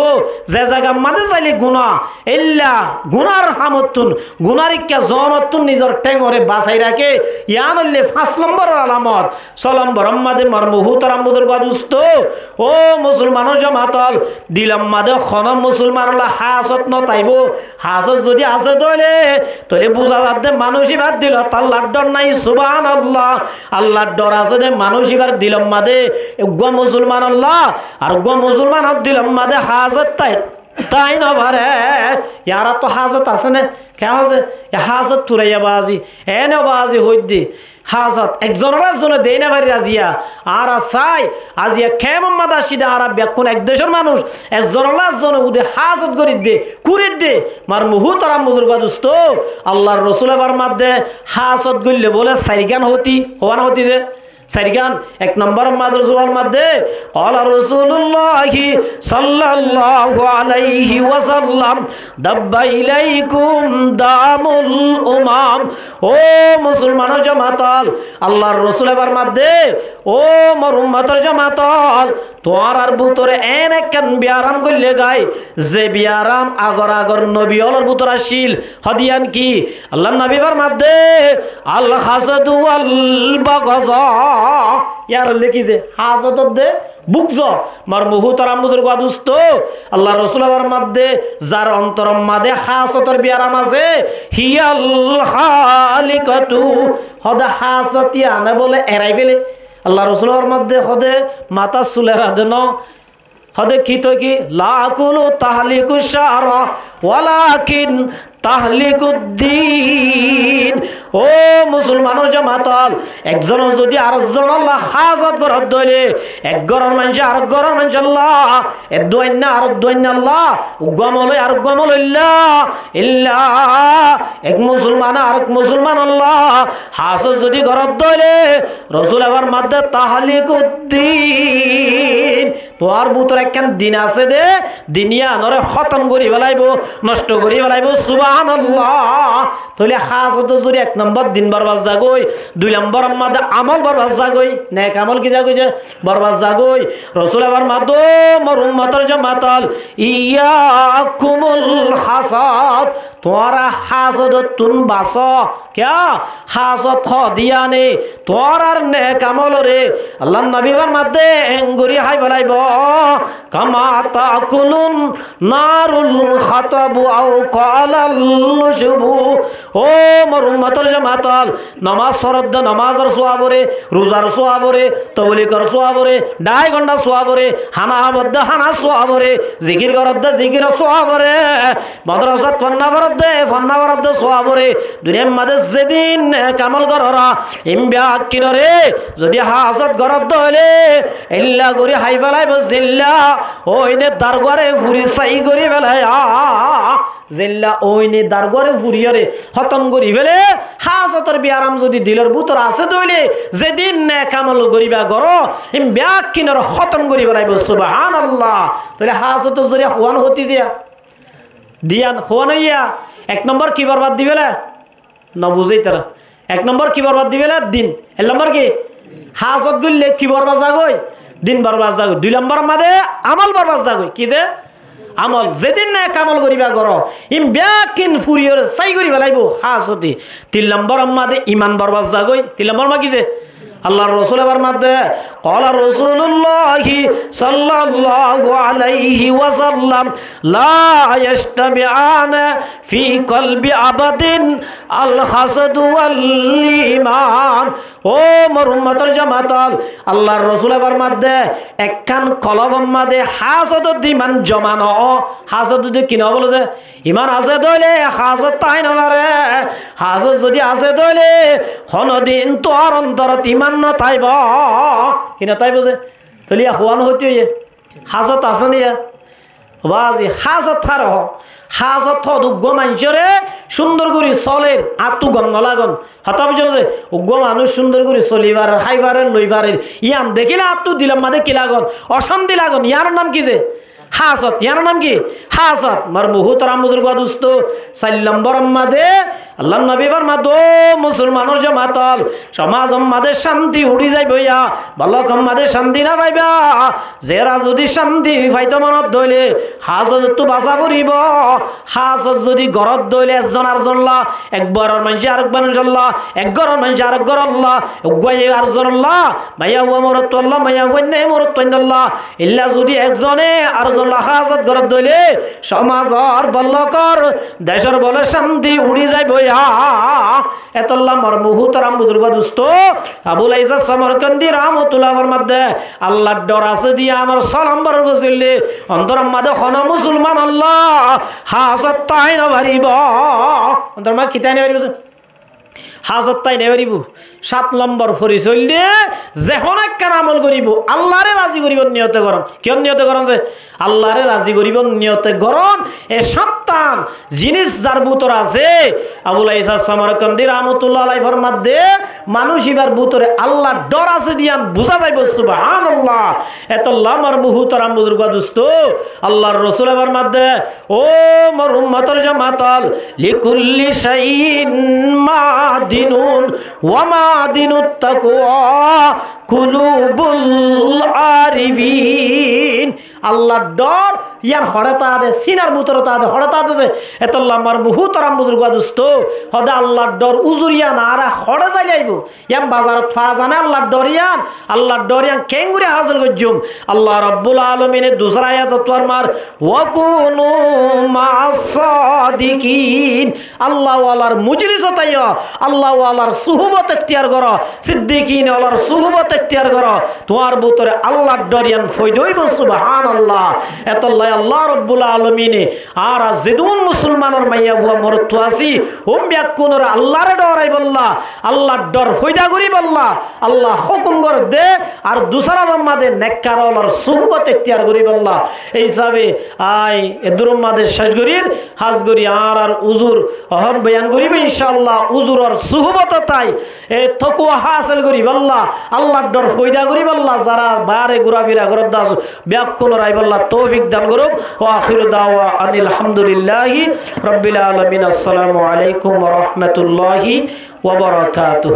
যে জায়গার মাঝে চাইলে গুণা এল্লা গুনার হামতুন গুনার ইচ্ছা জনতুন নিজের ঠ্যাঙরে বাঁচাই রাখে ইয়া নইলে 5 নম্বরের আলামত 6 নম্বর মাঝে মার মুহুতরাম বুজুর্গ দোস্ত ও মুসলমানের জামাতল দিলাম মাঝে খন মুসলমানলা হাসত নতাইব হাসত যদি আছে তোলে বুঝা যাতে মানুষ এবার দিল আল্লাহর ডর নাই সুবহানাল্লাহ আল্লাহর ডর আছে যে মানুষ এবার দিলাম মাঝে মুসলমান আল্লাহ আর গো মুসলমান দিলাম মাঝে হাজত তাই না পারে ইয়ারা তো হাজত আছে না কে আছে হাজত তুরাইয়া বাজি এনে বাজি হইদি হাজত একজনের দেই না পারি আজিয়া আর চাই আজিয়া খে মোহাম্মদ আসিদা আর বেকুন এক দেশের মানুষ একজনের উদে হাজত করি দে কুড়ি দে মার মুহুতরাম বুজুর্গ দোস্ত আল্লাহর রাসূল এবার মধ্যে হাজত গইলে বলে সাইগান হতি হওয়ান হতি যে সাইগান 1 নম্বর মাদ্রাসার মধ্যে ক্বালা রাসূলুল্লাহ সাল্লাল্লাহু আলাইহি ওয়াসাল্লাম দাব্বা ইলাইকুম দামুল উমাম ও মুসলমানের জামাতল আল্লাহর রাসূল এবার মধ্যে ও মোর উম্মতের জামাতল তোর আর ভিতরে এন একখান বিয়ারাম কইলে গায় যে বিয়ারাম আগর নবী হলর ভিতর আসিল হদিয়ান কি আল্লাহর নবীর মধ্যে আল হাসাদু ওয়াল বাগযা ইয়ার লেখি যে হাজত দে বুকজ মার মুহুতরাম বুজুর্গ দোস্ত আল্লাহ রাসূলের মধ্যে যার অন্তরম মাঝে হাসতর বিয়ারাম আছে হিয়াল খালিকাতু হদা হাসতি আনে বলে এরাই ফেলে আল্লাহ রাসূলের মধ্যে হদে মাথা চুলেরা দেন হদে কি তো কি লাকুলু তাহলিকু শারা ওয়ালাকিন তাহলিকুদ্দিন ও মুসলমানের জামাতল একজন যদি আরেকজন আল্লাহ হাজত গরত দইলে এক গরর মানুষ আর গরর মানুষ আল্লাহ এ দুইনা আর দুইনা আল্লাহ উগমলই আর উগমলইল্লা ইল্লা এক মুসলমান আর এক মুসলমান আল্লাহ হাজত যদি গরত দইলে রাসূল আবার মধ্যে তাহলিকুদ্দিন তোর ভিতরে একখান দিন আছে দে দিনিয়া নরে খতম করি ফেলাইব নষ্ট করি ফেলাইব সুবহানাল্লাহ তাহলে হাজত যদি 1 নম্বর দিন বরবাদ যাগই 2 নম্বর মাদে আমল বরবাদ যাগই নেক আমল কি যাগই যে বরবাদ যাগই রাসূল আবার মাদো মোর উম্মতের জামাতল ইয়াকুমুল হাসাদ তোরা হাজত তুন বাস क्या হাজত দিয়ানে তোর আর নেক আমল রে আল্লাহর নবীর মধ্যে এঙ্গুরি হাই ফলাইব কামা তাকুলুন নারুল খাতাবু আও কালাল নুশুবু ও মোর উম্মতের জামাতল নামাজ ফরজ নামাজের সওয়াবরে রোজার সওয়াবরে তবলিগের সওয়াবরে 2.5 ঘন্টা সওয়াবরে হানা বদ্ধ হানা সওয়াবরে জিকির করদ জিকির সওয়াবরে মাদ্রাসা ফন্না বরদ ফন্না বরদ সওয়াবরে দুনিয়ার মধ্যে যেদিন কামল কররা ইমবা কিনরে যদি হাজত গরদ হইলে ইল্লা গরি হাই ফেলাইব জিল্লা ওইনে দারগরে ফুরি সাই করি ফেলায় জিল্লা ওইনে দারগরে ফুরিয়রে খতম করি ফেলে হাজতর বিয়ারাম যদি দিলের ভিতর আছে দইলে যেদিন কামল করিবা গর ইমবা কিনর খতম করি ফেলাইব সুবহানাল্লাহ তাহলে হাজত যদি হওয়ান হতি যে দিয়ান হওয়ান হইয়া 1 নম্বর কি বরবাদ দিবেলা না বুঝেই তারা 1 নম্বর কি বরবাদ দিবেলা দিন 1 নম্বর কি হাজত গইলে কি বরবাদ যাগই দিন বরবাদ যাগই 2 নম্বর মাদে আমল বরবাদ যাগই কি যে আমল যেদিন না কামল করিবা গর ইম ব্যাকিন ফুরিয়র সাই করি ফেলাইব হাজতি 3 নম্বর মাদে ঈমান বরবাদ যাগই 3 নম্বর মা কি যে আল্লাহর রাসূল এবার মধ্যে ক্বালা রাসূলুল্লাহি সাল্লাল্লাহু আলাইহি ওয়াসাল্লাম লা ইয়াসতামিআনা ফি কলবি আবাদিন আল হাসাদ ওয়াল ঈমান। ও মোর উম্মতের জামাতল, আল্লাহর রাসূল এবার মধ্যে একখান কলবের মধ্যে হাসাদ ঈমান জমানো। হাসাদ যদি কিনা বলে যে ঈমান আছে দইলে হাসাদ তাই না রে, হাসাদ যদি আছে দইলে হনদিন তোর অন্তরত ঈমান না তাইব কিনা তাই বুঝে তলিয়া হওয়ানো হইতে হাজত আছে নিয়া বাজি হাজত খার হাজত উগ্র মানুষরে সুন্দর করে চলের আত্মু গন্ধ লাগন হতা বুঝল যে উগ্র মানুষ সুন্দর করে চলিবার খাইবারের লইবারের ইয়ান দেখিলে আত্মু দিলাম মাদে কি লাগন অশান্তি লাগন ইয়ার নাম কি যে হাজত, ইয়ার নাম কি হাজত। মার মুহুতরাম বুজুর্গ দোস্ত 4 নম্বর মাদে আল্লাহ নবী ফরমাতো মুসলমানের জামাতল সমাজ মাদে শান্তি উড়ি যাইব ইয়া বালক মাদে শান্তি না পাইবা। যেরা যদি শান্তি পাইতো মনত দইলে হাজত তো বাঁচা পড়িব। হাজত যদি ঘরত দইলে একজন আরজনলা একবারের মানুষ আরেকবার জল্লা এক ঘরের মানুষ আরেক ঘর আল্লাহ উগাই আরজনল্লাহ মাইয়া হুয়া মরত আল্লাহ মাইয়া হুয়া মরত আল্লাহ ইল্লা যদি একজনে আরজনলা হাজত ঘরত দইলে সমাজর বালকর দেশের বলে শান্তি উড়ি যাইব। এতল্লাহ মর মুহুতরাম বুজুর্গ দোস্ত আবুল আইসা সমরকন্দি রাহমাতুল্লাহর মধ্যে আল্লাহর ডর আছে দিয়া আমার সালাম বার বসিলে অন্তর মধ্যে খন মুসলমান আল্লাহ হাজত তাই না ভারিব অন্তর মা কিতাই না ভারিব হাজত তাই নেই পারিব। 7 নম্বর পরিচয় দিয়ে যেখন একখান আমল করিব আল্লাহরে রাজি করিব নিয়তে করন। কিয় নিয়তে করন যে আল্লাহরে রাজি করিব নিয়তে করন। এ 7টা জিনিস যার ভিতর আছে আবুল আইসা সমরকন্দি রাহমাতুল্লাহ আলাইহির মধ্যে মানুষ ইবার ভিতরে আল্লাহর ডর আছে দিয়ান বুঝা যাইব সুবহানাল্লাহ। এতল্লাহ আমার মুহুতরাম বুজুর্গ দোস্ত আল্লাহর রাসূল এর মধ্যে ও মোর উম্মতের জামাতল লিকুল্লি শাইইন মাদিনুন ওয়া মাদিনুত তাকওয়া কুলুবুল আরিফিন। আল্লাহর ডর ইয়ার হড়তা দে সিনার ভিতরে তা দে হড়তা দে এতল্লাহ আমার মুহুতরাম বুজুর্গ দোস্ত হদা আল্লাহর ডর উজুরিয়া না আর হড়ে যাই যাইব ইয়াম বাজারত ফা জানে আল্লাহর ডরিয়ান কেঙ্গুরে হাসিল গজ্জুম। আল্লাহ রাব্বুল আলামিনের দুসরা আয়াত ফরমার ওয়া কুনু মাসাদিকিন। আল্লাহ ওয়ালার মুজলিস তাইয়া আল্লাহ ওয়ালার সুহবত ইখতিয়ার করো, সিদ্দিকিন ওয়ালার সুহবত ইখতিয়ার করো, তোমার ভিতরে আল্লাহর ডরিয়ান ফয়দা হইব সুবহানাল্লাহ। এতল্লাহ আল্লাহ রাব্বুল আলামিনে আর জিদুন মুসলমানের মাইয়া বুয়া মরত আসি ওম বিয়াকুনর আল্লাহরে ডরাই বল্লা আল্লাহর ডর ফয়দা করি বল্লা আল্লাহ হুকুম করে দে আর দুসরা লম্মাদে নেককার ওয়ালার সুহবত ইখতিয়ার করি বল্লা। এই হিসাবে আই এদুরম মাদে শেষ করির হাজ করি আর উজুর অহন বয়ান করিব ইনশাআল্লাহ। উজুরর সুহবত তাই এ তকওয়া হাসিল করি বল্লা আল্লাহর ডর ফয়দা করি বল্লা। যারা বারে ঘোরাফেরা করত দাস ব্যাকুন রাই বল্লা তৌফিক দান করুক। ওয়া আখিরু দাওয়া আনিল হামদুলিল্লাহি রাব্বিল আলামিন। আসসালামু আলাইকুম ওয়া রাহমাতুল্লাহি ওয়া বারাকাতুহু।